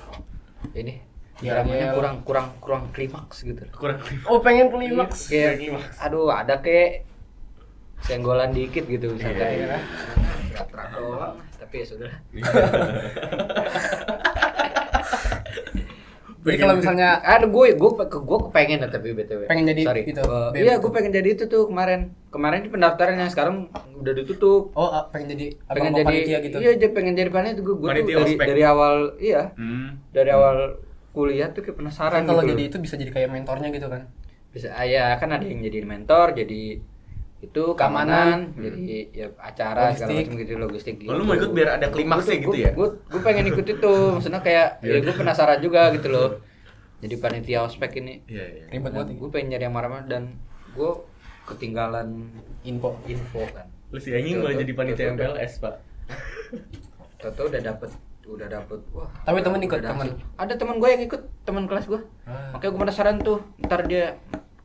ini Ya, dramanya ya. kurang klimaks gitu. Kurang Oh, pengen klimaks. Kayak aduh ada kayak senggolan dikit gitu misalkan. Iya. Teriak-teriak doang tapi ya sudah. Jadi kalau misalnya Aduh gue kepengen ya tapi BTW. Pengen jadi Sorry. gitu. Iya, gue pengen jadi itu tuh kemarin. Kemarin di pendaftarannya sekarang udah ditutup. Oh, pengen jadi Pengen abang jadi panitia gitu. Iya, pengen jadi panitia tuh gue tuh Panitia ospek. dari awal dari Hmm. awal kuliah tuh kayak penasaran Kan kalau gitu. jadi itu bisa jadi kayak mentornya gitu kan. Bisa ya kan ada yang jadi mentor, jadi itu keamanan, jadi ya acara segala Logistik. macam gitu, logistik gitu. Oh, lu mau ikut biar ada klimaksnya gitu ya? Gue pengen ikut itu, maksudnya kayak ya gue penasaran juga gitu loh. Jadi panitia ospek ini. Iya. Ribet banget. Gue pengen nyari yang marah dan gue ketinggalan Info. kan. Lu si anjing malah jadi panitia MPLS, Pak. Toto udah dapet wah. Tapi temen ikut, udah temen. dapet. Ada teman gue yang ikut, teman kelas gue. Makanya gue penasaran tuh, ntar dia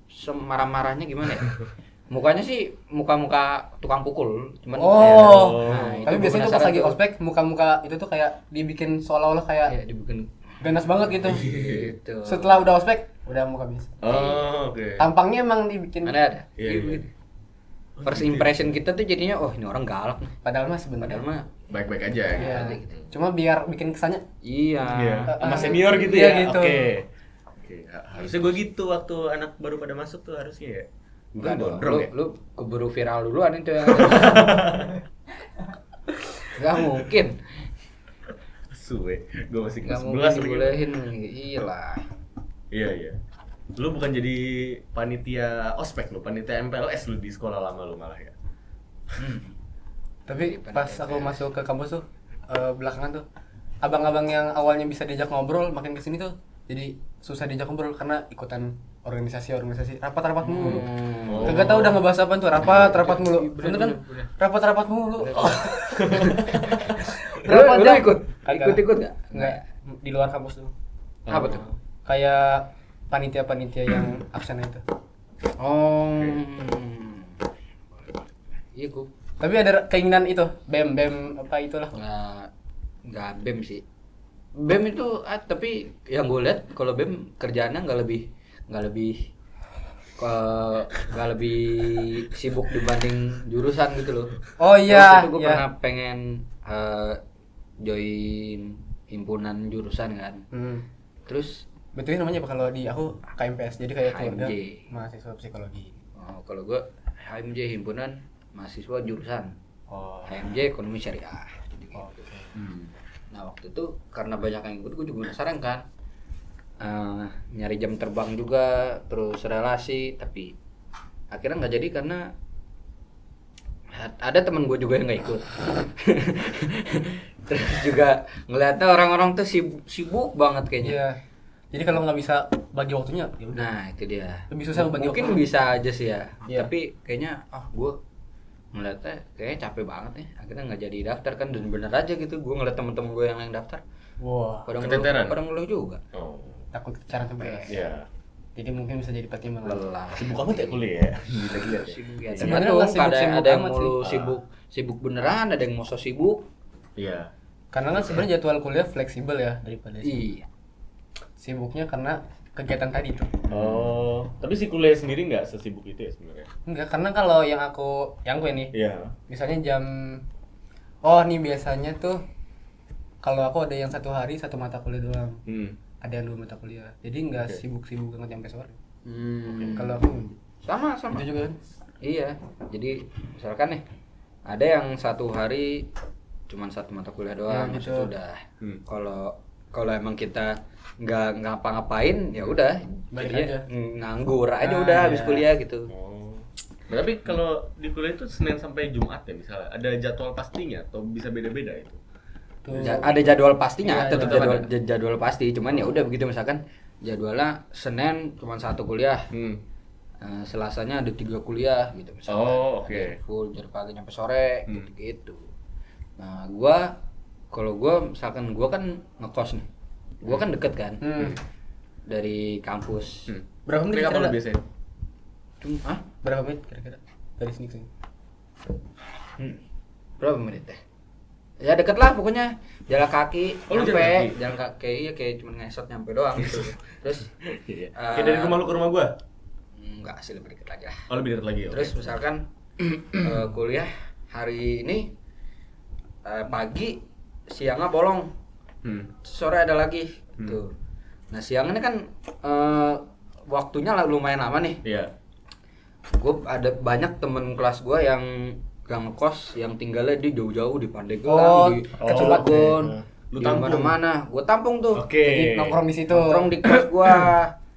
semarah-marahnya gimana ya? Mukanya sih muka-muka tukang pukul, cuman Oh. itu Tapi gua biasanya tuh pas penasaran lagi tuh. ospek muka-muka itu tuh kayak dibikin seolah-olah kayak Ya, dibikin ganas banget gitu. gitu. Setelah udah ospek udah muka biasa. Oh, oke. Tampangnya emang dibikin ada. Iya. First impression kita tuh jadinya, oh ini orang galak nih. padahal mah sebenarnya. Padahal mah Baik-baik aja gitu. Iya. gitu. Cuma biar bikin kesannya Iya. Iya. Sama senior gitu Iya, ya. gitu. Oke. Harusnya gue gitu waktu anak baru pada masuk tuh harusnya ya. Gue kan gondrong ya. Lu keburu viral duluan itu yang Gak mungkin. Suwe. Gue masih Gak kelas mungkin 11 lagi. dibolehin. Iyalah. Iya. Lu bukan jadi panitia ospek lu, panitia MPLS lu di sekolah lama lu malah ya. Tapi pas aku masuk ke kampus tuh belakangan tuh abang-abang yang awalnya bisa diajak ngobrol makin kesini tuh jadi susah diajak ngobrol karena ikutan organisasi rapat mulu. Kagak tahu udah ngebahas apa tuh rapat mulu. Bener kan? Rapat mulu. Lu ikut? Kagak. Ikut nggak? Enggak, di luar kampus tuh. Apa tuh? Kayak panitia yang absen itu. Oh. Iya gua Tapi ada keinginan itu, BEM apa itulah. nggak BEM sih. BEM itu tapi yang gue lihat kalau BEM kerjaannya nggak lebih sibuk dibanding jurusan gitu loh. Oh iya, Gue iya. pernah pengen join himpunan jurusan kan. Terus Betulnya namanya apa kalau di aku KMPS, jadi kayak keluarga HMJ. mahasiswa psikologi. kalau gue HMJ himpunan mahasiswa jurusan. Oh. HMJ ekonomi syariah. Gitu. Oke. Nah waktu itu karena banyak yang ikut, gue juga penasaran kan. Nyari jam terbang juga, terus relasi, tapi akhirnya nggak jadi karena ada teman gue juga yang nggak ikut. Terus juga ngeliatnya orang-orang tuh sibuk banget kayaknya. Iya. Jadi kalau nggak bisa bagi waktunya, ya udah. Nah itu dia. Lebih susah bagi Mungkin waktu. bisa aja sih ya. Iya. Tapi kayaknya gue ngeliatnya kayaknya capek banget nih. Akhirnya nggak jadi daftar kan, dan bener aja gitu. Gue ngeliat temen-temen gue yang lain daftar. Wah, Pada Keteteran? ngeluh juga. Oh. takut cara tuh. Iya. Jadi mungkin bisa jadi pertimbangan. lelah. Sibuk amat ya kuliah ya. Gila-gila ya. Ya, Sebenarnya tergantung, nggak sibuk-sibuk ada yang amat mulu sih. sibuk beneran, ada yang mau so sibuk. Iya. Karena kan sebenarnya jadwal kuliah fleksibel ya daripada Iya. sibuknya karena kegiatan tadi tuh. Oh, tapi si kuliah sendiri nggak sesibuk itu ya sebenarnya? Enggak, karena kalau yang gue nih, Iya. misalnya nih biasanya tuh kalau aku ada yang 1 hari 1 mata kuliah doang, ada yang 2 mata kuliah, jadi nggak Oke. sibuk-sibuk banget sampai sore. Kalau Kalau aku sama itu juga kan. Iya, jadi misalkan nih ada yang 1 hari cuman 1 mata kuliah doang, Ya, habis gitu. itu udah. Kalau emang kita nggak ngapa-ngapain ya udah, Balik jadinya aja. nganggur aja Ah, udah habis iya. kuliah gitu. Oh. Tapi kalau di kuliah itu Senin sampai Jumat ya misalnya, ada jadwal pastinya atau bisa beda-beda itu? Tuh. Ada jadwal pastinya, Iya, tetap tetap jadwal ada. jadwal pasti, cuman ya udah begitu misalkan jadwalnya Senin cuma 1 kuliah. Selasanya ada 3 kuliah gitu misalkan. Oh, oke. Ada yang full dari pagi sampai sore Hmm. gitu. Nah, kalau gua misalkan gua kan ngekos nih. Gua kan deket kan dari kampus. Berapa menit Tapi apa kira-kira? lu biasanya? Berapa menit kira-kira dari sini ke sini? Berapa menit teh? Ya deket lah pokoknya, jalan kaki, Oh, lu nyampe, jalan jalan kaki ya kayak cuma ngesot nyampe doang gitu. Terus Iya. Kayak dari rumah lu ke rumah gua? enggak sih, lebih deket lagi lah. Oh, lebih dekat lagi ya. Terus misalkan kuliah hari ini pagi, siangnya bolong, sore ada lagi gitu. Nah siang ini kan waktunya lumayan lama nih. Iya. Gue ada banyak temen kelas gue yang gak ngekos, yang tinggalnya di jauh-jauh di Pandeglang, di Kecamatan. Cilegon, Lu di tampung. mana-mana. Gue tampung tuh. Oke. Jadi nongkrong di situ. Nongkrong di kelas gue.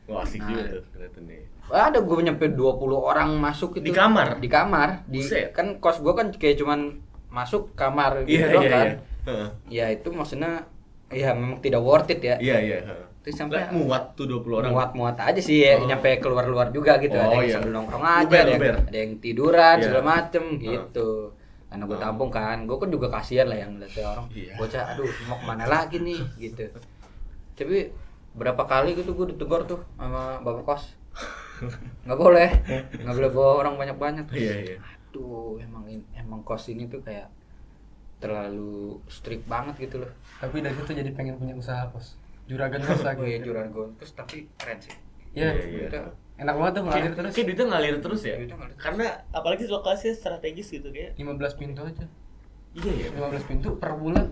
Wah, asik juga tuh kelihatan nih. Ada gue nyampe 20 orang masuk itu. Di kamar? Di kamar. Buset. Kan kos gue kan kayak cuman masuk kamar gitu Iya, doang iya, kan. iya. Heeh. Ya itu maksudnya ya memang tidak worth it ya. Iya, iya, heeh. Terus sampai Lah, muat tuh 20 orang. muat-muat aja sih ya, Oh. nyampe keluar-luar juga gitu. Oh, Ada yang iya. sambil nongkrong aja, Luber, ada yang, luber. ada yang tiduran Iya. segala macem gitu. Karena gue Oh. tampung kan, gue kan juga kasihan lah yang ngeliat orang Iya. bocah, aduh mau kemana lagi nih gitu. Tapi berapa kali gitu gue ditegur tuh sama bapak kos, nggak boleh bawa orang banyak-banyak. Iya, iya. Aduh emang kos ini tuh kayak terlalu strict banget gitu loh. Tapi dari situ jadi pengen punya usaha kos. Juragan kos lagi. Oh iya juran gontus tapi keren sih. Iya. Iya, iya. Kita Enak banget tuh ngalir terus. Kayak duitnya ngalir terus ya. Duitnya ngalir terus. Karena apalagi lokasinya strategis gitu kayak. 15 pintu aja. Iya, iya. 15 pintu per bulan.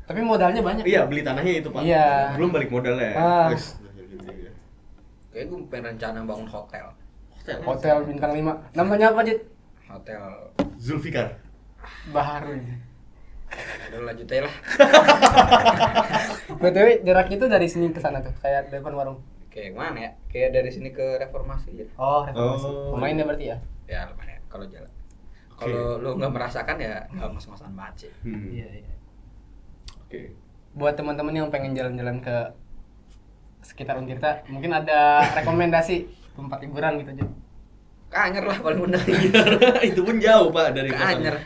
Tapi modalnya banyak. Iya, beli tanahnya itu, Pak. Iya. Belum balik modalnya. Ah. Wes. kayak gue pengen rencana bangun hotel. Hotel bintang 5. Namanya apa, Dit? Hotel Zulfikar. Baharu. udah lanjut aja lah. BTW jaraknya itu dari sini ke sana tuh, kayak depan warung. Kayak mana ya? Kayak dari sini ke reformasi aja. Oh, reformasi. Oh. Lumayan ya berarti ya? Ya lumayan kalau jalan. Kalau lu nggak merasakan ya nggak ngos-ngosan banget sih. Iya, iya. Oke. Buat teman-teman yang pengen jalan-jalan ke sekitar Untirta, mungkin ada rekomendasi tempat hiburan gitu aja. Kanyer lah paling bener. Itu pun jauh, Pak, dari Kanyer.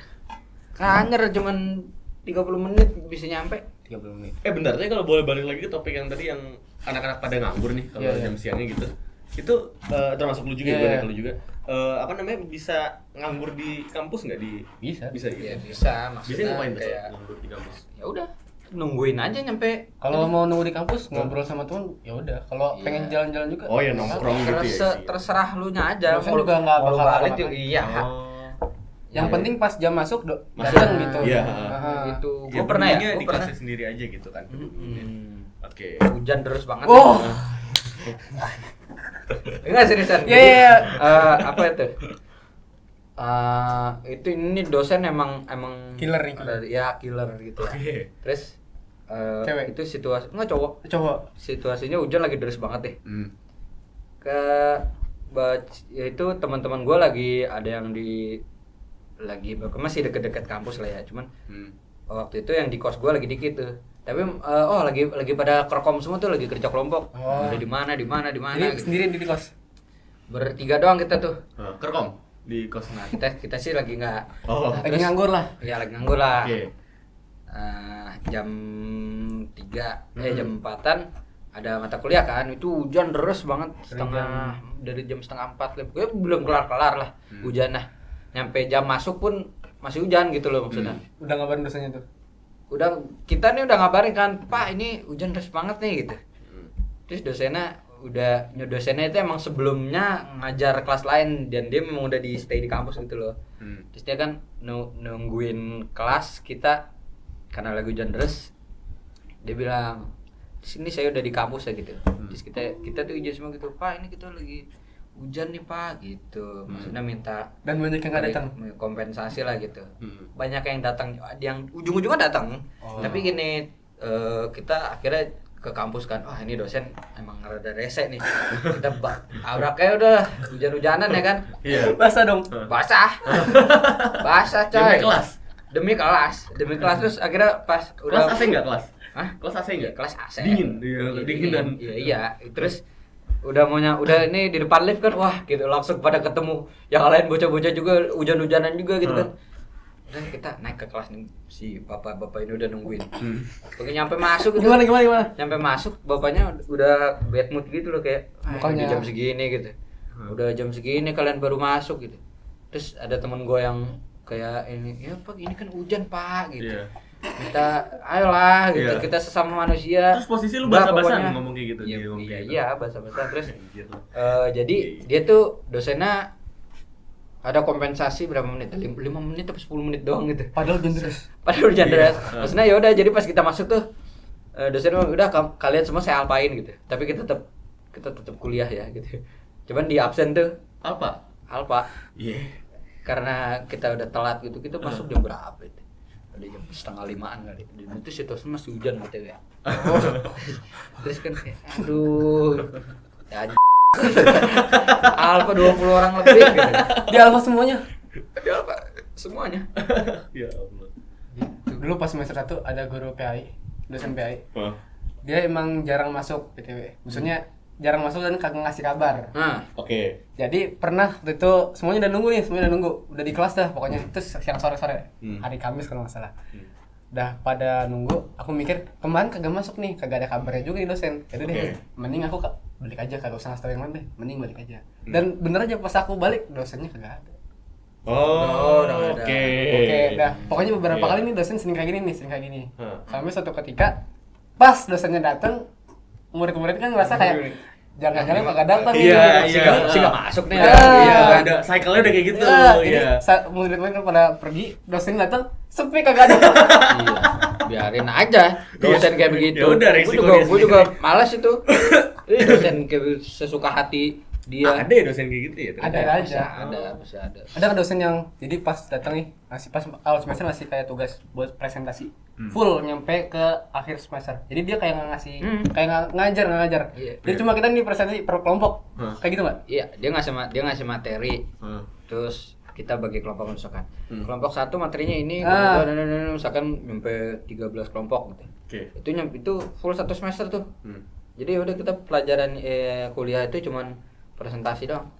Kanyer cuman 30 menit bisa nyampe. 30 menit. Bentar, tapi kalau boleh balik lagi ke topik yang tadi yang anak-anak pada nganggur nih kalau Iya, iya. jam siangnya gitu. Itu termasuk lu juga, Iya, gue iya. lu juga. Apa namanya, bisa nganggur di kampus nggak di Bisa. bisa gitu. Ya bisa Biasanya maksudnya ngapain tuh kayak nganggur di kampus? ya udah nungguin aja nyampe. Kalau mau nunggu di kampus ngobrol sama teman, ya udah. Kalau Iya. pengen jalan-jalan juga. Oh ya, nongkrong gitu ya. Terserah lu nya aja. Dosen juga nggak mau lu bakal balik lama-lama. iya. Yang Iya. penting pas jam masuk Masuk. datang gitu. Iya. Gitu. Ya, Gua pernah ya, berdirinya gua di pernah. kelasnya sendiri aja gitu kan. Oke. Hujan terus banget. Oh. Enggak seriusan. Iya, iya, iya. Apa itu? Itu ini dosen emang Killer nih, killer. Ya killer gitu. Oke. Terus Cewek? itu situasi enggak cowok. Cowok. Situasinya hujan lagi deras banget deh. Hmm. Ya itu teman-teman gue lagi ada yang masih deket-deket kampus lah ya, cuman waktu itu yang di kos gue lagi dikit tuh. Tapi lagi pada kerkom semua tuh, lagi kerja kelompok. Oh. Udah di mana Jadi gitu. sendiri di kos. Bertiga doang kita tuh. Kerkom di kos. Nah, kita sih lagi nggak. Oh. Nah, Lagi terus- nganggur lah. Ya lagi nganggur lah. Oke. Jam 3 jam 4-an ada mata kuliah kan, itu hujan deras banget dari jam setengah 4 gue belum kelar lah hujan. Nah nyampe jam masuk pun masih hujan gitu loh maksudnya. Udah ngabarin dosennya tuh. Udah kita nih udah ngabarin kan, Pak ini hujan deras banget nih gitu. Terus dosennya itu emang sebelumnya ngajar kelas lain dan dia memang udah di stay di kampus gitu loh. Terus dia kan nungguin kelas kita karena lagi hujan deras. Dia bilang, "Di sini saya udah di kampus ya gitu." Terus kita tuh izin semua gitu, "Pak, ini kita lagi hujan nih, Pak." gitu. Maksudnya minta Dan banyak yang nggak datang. kompensasi lah gitu. Banyak yang datang, yang ujung-ujungnya datang. Tapi gini, kita akhirnya ke kampus kan, wah ini dosen emang rada rese nih. Kita abraknya udah hujan-hujanan ya kan. Iya. Basah dong. Basah coy. Demi kelas terus akhirnya pas udah Kelas AC enggak kelas? Hah? Kelas AC enggak? Kelas AC. Dingin. Iya, dingin dan iya. Terus udah ini di depan lift kan, wah gitu langsung pada ketemu yang lain bocah-bocah juga hujan-hujanan juga gitu kan. Dan kita naik ke kelas nih, si bapak-bapak ini udah nungguin. Oke nyampe masuk gitu. Gimana? Nyampe masuk bapaknya udah bad mood gitu loh kayak Mukanya. udah jam segini gitu. Udah jam segini kalian baru masuk gitu. Terus ada temen gue yang kayak ini, "Ya Pak, ini kan hujan Pak." gitu. Iya. Kita ayolah gitu, Iya. kita sesama manusia. Terus posisi lu Udah, basah-basah pokoknya. ngomong kayak gitu. Dia ngomong kayak gitu. Iya, basa-basa terus Anjir. jadi dia tuh dosennya ada kompensasi berapa menit? 5 menit atau 10 menit doang gitu. Padahal hujan deras. Padahal hujan Iya. deras. Maksudnya ya udah jadi pas kita masuk tuh dosen udah kalian semua saya alpain gitu. Tapi kita tetap kuliah ya gitu. Cuman di absen tuh Apa? alpa Iya. karena kita udah telat gitu. Kita masuk jam berapa itu? Ada jam 4:30 kali. Itu situasi masih hujan gitu ya. Terus kan kayak, aduh. Ya, alpa 20 orang lebih gitu. Di Alfa semuanya. Di alpa semuanya. Ya Allah. Dulu pas semester 1 ada guru PAI, dosen PAI. Wah. Dia emang jarang masuk PTW. Maksudnya jarang masuk dan kagak ngasih kabar. Nah, Oke. Jadi pernah waktu itu semuanya udah nunggu, udah di kelas dah pokoknya. Terus siang sore hari Kamis kalau nggak salah. Udah pada nunggu, aku mikir kemarin kagak masuk nih, kagak ada kabarnya juga nih dosen. Jadi deh, mending aku balik aja, kagak usah ngasih tau yang lain deh, mending balik aja. Dan bener aja pas aku balik dosennya kagak ada. Oh, udah ada. Oke. Oke, dah pokoknya beberapa Iya. kali nih dosen sering kayak gini. Hah. Sampai suatu ketika pas dosennya datang, murid-murid kan ngerasa kayak jangan-jangan kagak datang nih. Iya, si iya. nggak masuk nih. Ah. Iya kan. Udah cycle-nya udah kayak gitu. Jadi Iya. murid-murid kan pada pergi, dosen datang, sepi kagak ada. Iya. Biarin aja dosen kayak begitu. Ya udah, resiko dia Gue juga sendiri. malas itu. Dosen kayak sesuka hati dia. Ada ya dosen kayak gitu ya? ternyata? Ada aja. Masih ada. Ada kan dosen yang jadi pas datang nih ngasih pas awal semester ngasih kayak tugas buat presentasi full nyampe ke akhir semester. Jadi dia kayak nggak ngasih kayak nggak ngajar. Iya. Jadi cuma kita nih presentasi per kelompok. Kayak gitu nggak? Iya, dia ngasih materi. Hmm. Terus kita bagi kelompok misalkan. Kelompok 1 materinya ini, Ah. misalkan sampai 13 kelompok gitu. Oke. Itu full 1 semester tuh. Hmm. Jadi udah kita pelajaran kuliah itu cuman presentasi doang.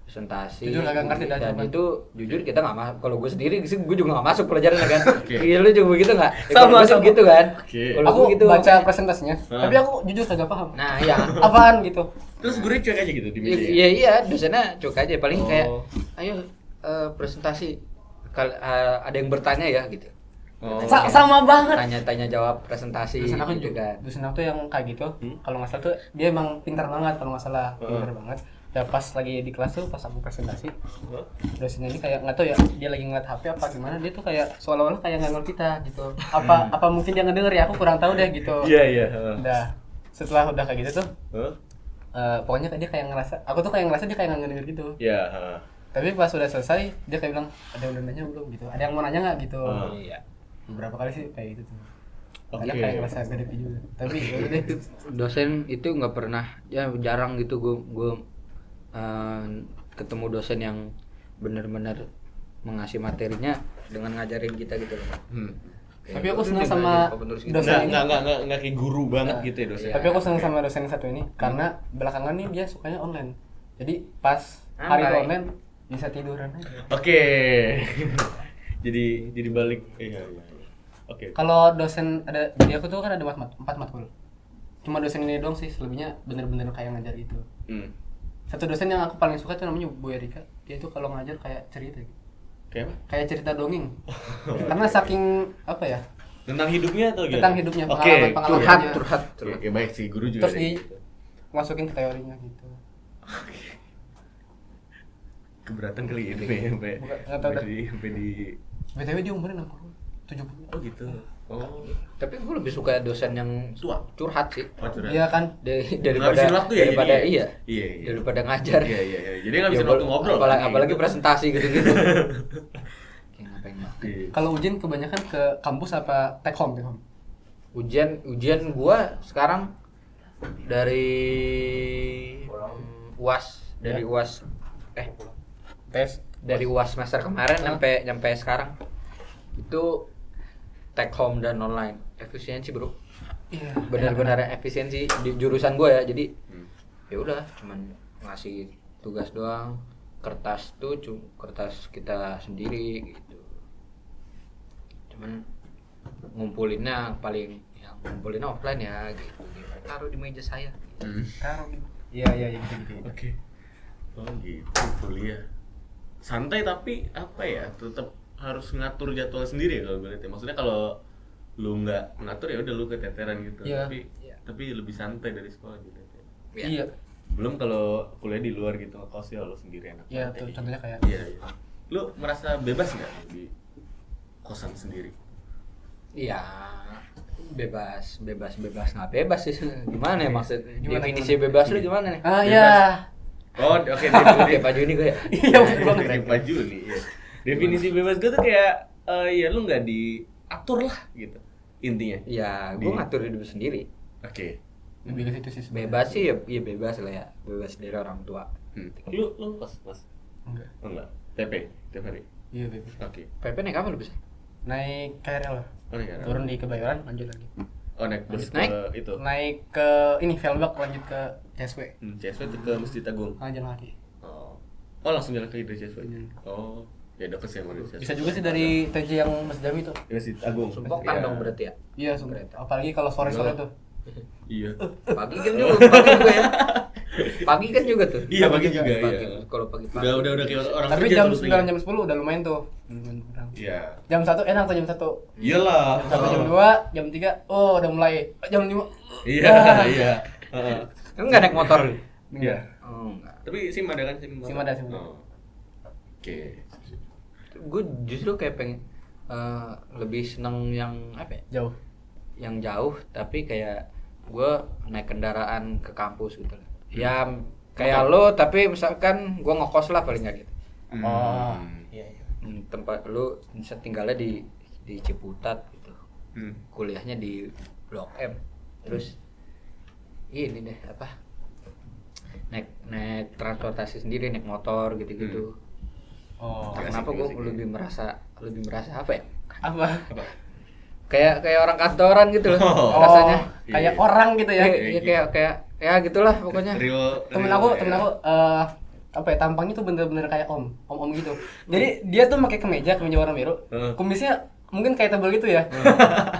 Presentasi. Jujur agak ngerti dah, dan cuman. itu jujur kita nggak masuk. Kalau gue sendiri sih gue juga nggak masuk pelajaran kan. Oke. Iya, lu juga begitu nggak? Sama, sama. gitu kan. Oke. Kalau Aku gue gitu. baca presentasinya, Ah. tapi aku jujur kagak paham. Nah, iya. Apaan gitu? Terus gurunya cuek aja gitu di meja ya? Iya, dosennya cuek aja paling kayak Oh. ayo presentasi ada yang bertanya ya gitu. Oh. Sama banget. Tanya jawab presentasi Dosen aku gitu juga, kan. dosen aku tuh yang kayak gitu. Kalau nggak salah tuh dia emang pintar banget kalau nggak salah, pintar banget. Ya pas lagi di kelas tuh pas aku presentasi, dosennya ini kayak nggak tahu ya dia lagi ngeliat HP apa gimana, dia tuh kayak seolah-olah kayak nggak kita gitu. Apa mungkin dia ngedenger ya, aku kurang tahu deh gitu. Iya, iya. Udah setelah udah kayak gitu tuh, Hah? pokoknya dia kayak ngerasa, aku tuh kayak ngerasa dia kayak nggak ngedenger gitu. Iya, heeh. Tapi pas udah selesai dia kayak bilang ada yang udah nanya belum gitu, ada yang mau nanya nggak gitu. Iya. Beberapa kali sih kayak gitu tuh. Oke. Ada kayak ngerasa gede juga. Tapi ya udah deh. Dosen itu nggak pernah, ya jarang gitu gue ketemu dosen yang benar-benar mengasih materinya dengan ngajarin kita gitu loh. Kayak Tapi aku "Udah, senang dia sama ngajarin apa terus gitu." dosen ini. Nggak kayak guru banget gitu ya dosen. Tapi aku senang sama dosen yang satu ini karena belakangan nih dia sukanya online. Jadi pas hari itu Santai. online bisa tiduran aja. Oke. jadi balik. Iya. Oke. Kalau dosen ada, jadi aku tuh kan ada 4 matkul. cuma dosen ini doang sih, selebihnya bener-bener kayak ngajar gitu. Satu dosen yang aku paling suka tuh namanya Bu Erika. Dia tuh kalau ngajar kayak cerita gitu. Kayak apa? Kayak cerita dongeng. Karena saking apa ya? Tentang hidupnya atau gimana? Tentang hidupnya, Oke, pengalaman-pengalamannya. curhat. Ya, baik sih, guru juga. Terus masukin ke teorinya gitu. Keberatan kali ya, sampai Nggak tahu dah. sampai di BTW dia umurnya 70. Oh gitu. Oh. Tapi gue lebih suka dosen yang Tua. curhat sih. Curhat. Iya kan? Daripada Ngabisin waktu ya daripada jadinya? iya. Iya. Daripada ngajar. Iya. Jadi ngabisin Ya, waktu ngobrol. Apalagi presentasi gitu-gitu. Kayak ngapain ya? Iya. Kalau ujian kebanyakan ke kampus apa take home? Ujian gua sekarang dari UAS dari Ya. UAS Tes. dari UAS semester kemarin nyampe sekarang itu take home dan online. Efisiensi, Bro. Iya. Benar-benar efisiensi di jurusan gua ya. Jadi ya udah cuman ngasih tugas doang. Kertas tuh kertas kita sendiri gitu. Cuman ngumpulinnya ngumpulin offline ya gitu. Taruh di meja saya. Taruh gitu. Iya gitu. Oke. Oh gitu, kuliah. Santai tapi apa ya? Tetap harus ngatur jadwal sendiri ya kalau gue lihat ya. Maksudnya kalau lu nggak ngatur ya udah lu keteteran gitu. Iya. Tapi lebih santai dari sekolah gitu. Ya. Iya. Belum kalau kuliah di luar gitu ngekos ya lu sendiri enak. Iya banget tuh ya. contohnya kayak. Iya. Lu merasa bebas nggak di kosan sendiri? Iya, bebas nggak bebas sih, gimana ya maksud Gimana, definisi bebas lu gimana nih? Ah iya. Oh, oke. Kayak Pak Juni gue ya. Iya bener banget. Kayak Pak Juni, ya. Definisi bebas gue tuh kayak ya lu nggak diatur lah gitu intinya. Iya, gue ngatur hidup sendiri. Oke. Lebih ke situ sih sebenarnya. Bebas sih ya, iya bebas lah ya, bebas dari orang tua. Lu pas Enggak. oh, enggak TP tiap hari. Iya bebas. Oke. PP naik apa lu bisa? Naik KRL lah. Oh, naik KRL. Turun di Kebayoran lanjut lagi. Oh, naik bus Naik? ke itu. Naik ke ini Velbak lanjut ke CSW. CSW itu ke Masjid Agung. Jalan kaki. Oh. Oh, langsung jalan kaki dari CSW. Hmm. Oh, ya deket sih sama dari CSW. Bisa juga sih dari TJ yang Mas Jami tuh. Masjid Agung. Sumpokan Iya. dong berarti ya. Iya, apalagi kalau sore-sore tuh. Iya. Pagi kan juga ya. Pagi kan juga tuh. Iya, pagi juga, Pagi. iya. Kalau pagi. Udah kayak orang Tapi kerja jam terus 9 lagi. jam 10 udah lumayan tuh. Iya. Jam 1 enak tuh jam 1. Iyalah. Jam 1 jam 2, jam 3 oh udah mulai. Jam 5. Iya, iya. Heeh. Lu enggak naik motor lu? Iya. Oh, enggak. Tapi SIM ada kan SIM? SIM ada. Oh. Oke. Gue justru kayak pengen lebih seneng yang apa ya? Jauh. Yang jauh tapi kayak gue naik kendaraan ke kampus gitu lah. Ya kayak lo tapi misalkan gue ngekos lah paling nggak gitu. Oh. Iya. Tempat lu bisa tinggalnya di Ciputat gitu. Kuliahnya di Blok M. Terus ini deh apa? Naik transportasi sendiri, naik motor gitu-gitu. Oh. Kenapa gue asik. lebih merasa apa ya? Apa? Kayak orang kantoran gitu loh Oh. rasanya. Kayak Iya. orang gitu ya. Kayak ya gitulah pokoknya. Temen aku apa ya, tampangnya tuh bener-bener kayak om gitu. Jadi dia tuh pakai kemeja warna biru. Kumisnya mungkin kayak tebal gitu ya.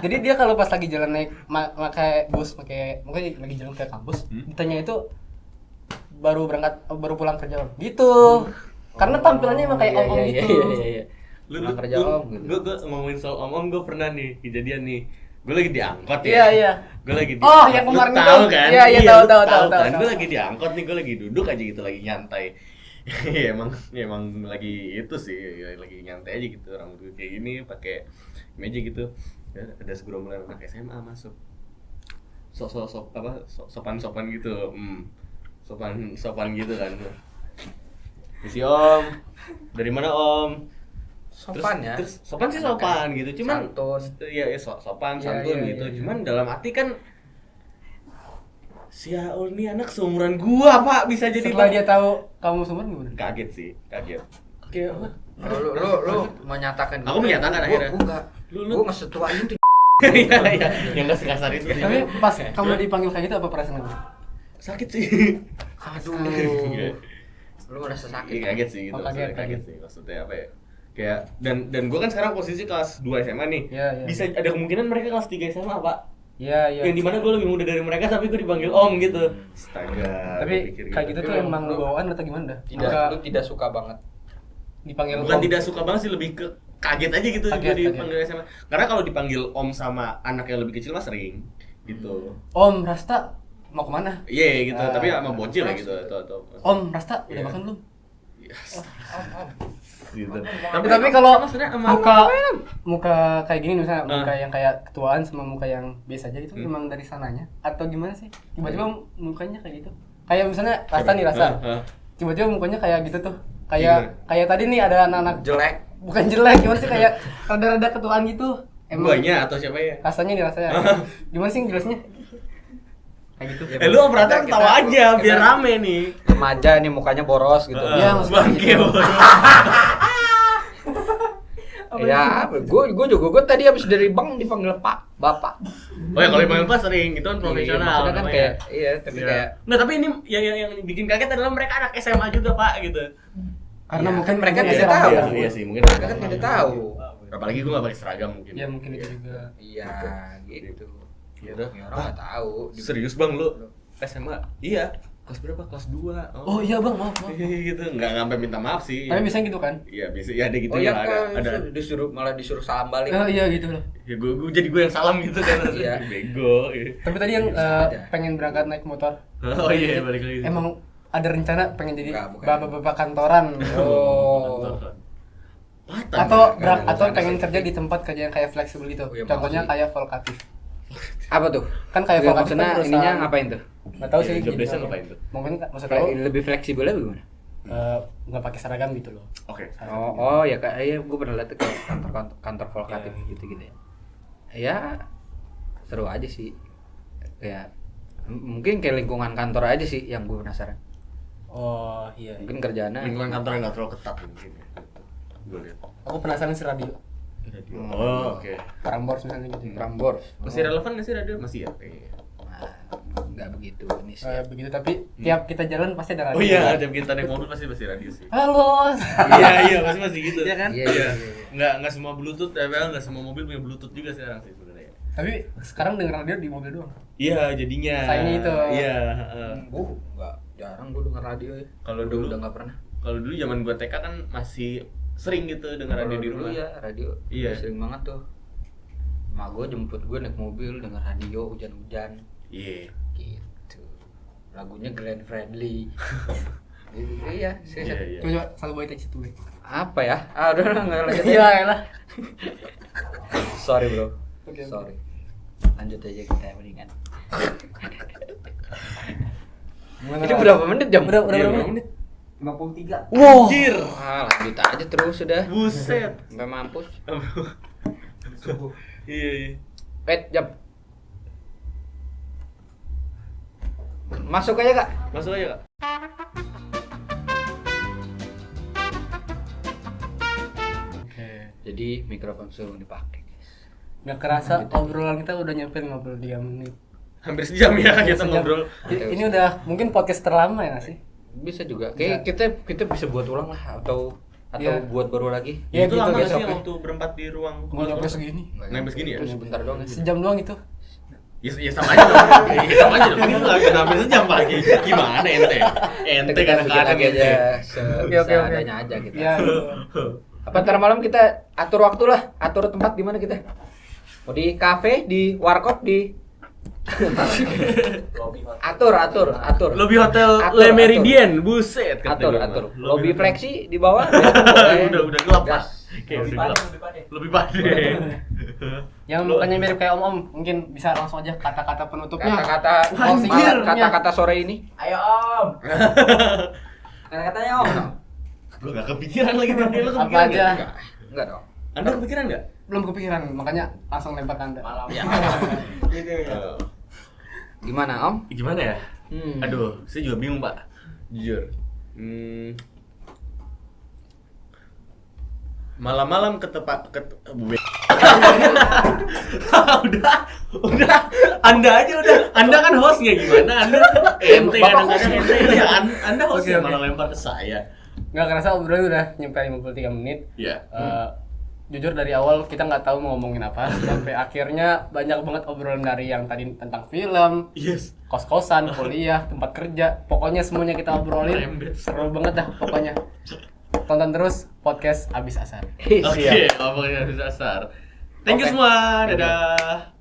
Jadi dia kalau pas lagi jalan naik pakai bus, mungkin lagi jalan ke kampus, ditanya itu baru pulang kerja om. Gitu. Karena tampilannya emang kayak om gitu. Iya. Lu Pulang kerja om gitu. Gue ngomongin soal om gue pernah nih kejadian nih. Gue lagi diangkot ya. Iya, iya. Gue lagi Oh, yang kemarin lu itu. tahu kan? Iya, iya, lu tahu, kan. tahu. Gue lagi diangkot nih, gue lagi duduk aja gitu lagi nyantai. Ya emang lagi itu sih, lagi nyantai aja gitu orang gue kayak gini pakai meja gitu. Ya, ada segerombolan anak SMA masuk. Sopan gitu. Sopan gitu kan. Isi om. Dari mana om? Sopan ya. Terus sopan sih sopan gitu, cuman santun. Iya, sopan, Iya, santun iya, gitu. iya. Cuman dalam hati kan si Aul nih anak seumuran gua, Pak, bisa jadi Setelah Pak. dia tahu kamu sumber gimana? Kaget sih, kaget. Kayak apa? Lu menyatakan Aku menyatakan akhirnya. Gua enggak. Lu- Gua enggak setua itu. Iya, iya, yang enggak sekasar itu. Tapi pas kamu dipanggil kayak gitu apa perasaan kamu? Sakit sih. Aduh. Lu merasa Iya, sakit. kaget sih gitu. Oh, kaget, maksudnya kaget. sih. Maksudnya apa ya? Kayak dan gua kan sekarang posisi kelas 2 SMA nih. Iya, iya. Bisa ada kemungkinan mereka kelas 3 SMA, Pak. Iya, iya. Yang dimana gue lebih muda dari mereka tapi gue dipanggil om gitu. Astaga. Tapi gua pikir kayak gitu tuh Tapi emang lu- bawaan atau gimana dah? Tidak, Maka lu tidak suka banget. dipanggil Bukan om. tidak suka banget sih, lebih ke kaget aja gitu Kaget, gue dipanggil SMA. Karena kalau dipanggil om sama anak yang lebih kecil mah sering gitu. Om Rasta mau kemana? Iya gitu, Ah. tapi sama bocil lah gitu atau Om Rasta udah Iya. makan belum? Yes. gitu. Tapi kalau maksudnya sama muka kayak gini misalnya Ah. muka yang kayak ketuaan sama muka yang biasa aja itu emang dari sananya atau gimana sih? Tiba-tiba mukanya kayak gitu. Kayak misalnya Rasta nih Rasta. Tiba-tiba mukanya kayak gitu tuh. Kayak tadi nih ada anak-anak Jelek. bukan jelek, gimana sih kayak rada-rada ketuaan gitu. Guanya atau siapa ya? Rasanya nih rasanya. Gimana sih jelasnya? Kayak gitu. Lu operator Kita- tahu aja kita- biar rame nih. Remaja nih mukanya boros gitu. Iya, maksudnya bangke gitu. bodoh. Ya, gue tadi habis dari bank dipanggil Pak, Bapak. Oh ya kalau dipanggil pas sering, itu kan profesional. Iya, maksudnya kan namanya. kayak iya, tapi Iya. kayak Nggak, tapi ini yang bikin kaget adalah mereka anak SMA juga pak gitu. Karena Iya, mungkin mereka mungkin tidak SMP tahu. ya. Iya sih mungkin. mereka kan tidak tahu. Apalagi gue nggak pakai seragam mungkin. Ya mungkin itu juga. Iya, gitu. Gitu. Ini orang nggak tahu. Serius bang lu SMA? Iya. Kelas berapa? Kelas 2. Oh iya bang, maaf. gitu. Nggak sampai minta maaf sih. Tapi biasanya gitu kan? Iya biasa. Ya ada gitu Oh iya, ya ada. disuruh malah disuruh salam balik. Oh iya gitu loh. Ya gue jadi gue yang salam gitu kan. Iya. Bego. Iya. Tapi tadi yang Ada. pengen berangkat naik motor. Oh iya balik lagi. Emang ada rencana pengen jadi Enggak, bukan. bapak-bapak kantoran. Oh. Atau pengen kerja di tempat kerja yang kayak fleksibel gitu. Oh, iya, Contohnya mau sih. kayak Volkatif. Apa tuh? Kan kayak Iya, Volkatif maksudnya kan ininya perusahaan- ngapain tuh? Nggak tahu Iya, sih. job jadi desk-nya apa. ngapain tuh? Mungkin maksud tahu Lebih fleksibelnya bagaimana? nggak pakai seragam gitu loh. Oke. Oh ya kayak gue pernah lihat tuh kayak kantor Volkatif Iya. gitu-gitu ya. Ya seru aja sih. Kayak mungkin kayak lingkungan kantor aja sih yang gue penasaran. Oh iya. Mungkin kerjaannya Lingkungan kantor yang nggak terlalu ketat mungkin. Gue lihat. Aku penasaran sih radio. Oh oke. Prambors misalnya gitu. Prambors. Masih relevan nggak sih radio? Masih ya. Nah, nggak begitu ini sih. Begitu tapi tiap kita jalan pasti ada radio. Oh iya, ada kita naik mobil pasti radio sih. Halo. Iya pasti masih gitu. Iya kan? Iya, iya, iya. Nggak semua bluetooth, nggak semua mobil punya bluetooth juga sekarang sih sebenarnya. Tapi sekarang denger radio di mobil doang. Iya jadinya. Sayangnya itu. Iya. Nggak jarang gue denger radio ya. Kalau dulu- udah nggak pernah. Kalau dulu zaman gua TK kan masih sering gitu dengar radio di rumah. Iya, radio. Iya. Sering banget tuh. Mak gue jemput gue naik mobil denger radio hujan-hujan Iya. gitu. Lagunya Glenn Fredly. Iya, serius. Iya. Coba satu boy take situ. Apa ya? Ah, udah lah, nggak lanjut. Iya lah. Sorry bro. Oke. Sorry. Lanjut aja kita mendingan. Ini berapa menit jam? Udah Iya, berapa berapa menit? 53. Wow. Anjir. Ah, lanjut aja terus sudah. Buset. Sampai mampus. Iya. Jam. Masuk aja kak. Masuk aja kak. Oke. Jadi mikrofon suruh dipakai. Nggak kerasa obrolan kita udah nyampe 53 menit. Hampir sejam ya kita Sejam. ngobrol. Ini udah mungkin podcast terlama ya nggak sih? Bisa juga. Kayak kita bisa buat ulang lah atau Iya. buat baru lagi. Ya Itu gitu lama guys. nggak sih waktu berempat di ruang? Nggak nyampe segini. Nggak Nggak segini ya? Terus sebentar doang ya. Sejam doang itu. Ya sama aja dong. Ya, sama aja dong. Ini nggak hampir sejam pak. Gimana ente? Ente Kita bikin kadang-kadang lagi ente. aja Oke, oke. seadanya aja kita. Ya. Gitu. Apa ntar malam kita atur waktu lah, atur tempat di mana kita? Mau di kafe, di warkop, di atur. Lobby hotel Atur, Le atur. Meridien, buset. kata Atur. gua. Lobby fleksi di bawah. boleh. Udah gelap pak. Gas. Kayak udah gelap. Lebih pade. Yang mukanya mirip kayak om-om, mungkin bisa langsung aja kata-kata penutupnya. Kata-kata Anjir. kata-kata sore ini. Ayo om. Kata-katanya om. Gue gak kepikiran lagi tadi lu Apa kepikiran aja? nggak? Enggak dong. Anda kepikiran nggak? Belum kepikiran, makanya langsung lempar ke Anda. Malam. Ya. Gitu ya. Gimana Om? Gimana ya? Hmm. Aduh, saya juga bingung pak. Jujur. Malam-malam udah Anda aja udah. Anda kan hostnya gimana? Anda ente Bapak kadang-kadang host. ente ya. Anda hostnya Oke, oke. malah lempar ke saya. Nggak kerasa obrolan udah nyampe 53 menit. Iya. Eh, jujur dari awal kita nggak tahu mau ngomongin apa sampai akhirnya banyak banget obrolan dari yang tadi tentang film, Yes. kos-kosan, kuliah, tempat kerja, pokoknya semuanya kita obrolin. Rembet. Seru banget dah pokoknya. Tonton terus podcast Abis Asar. Oke, ngomongin habis asar. Thank you Oke. semua. Dadah.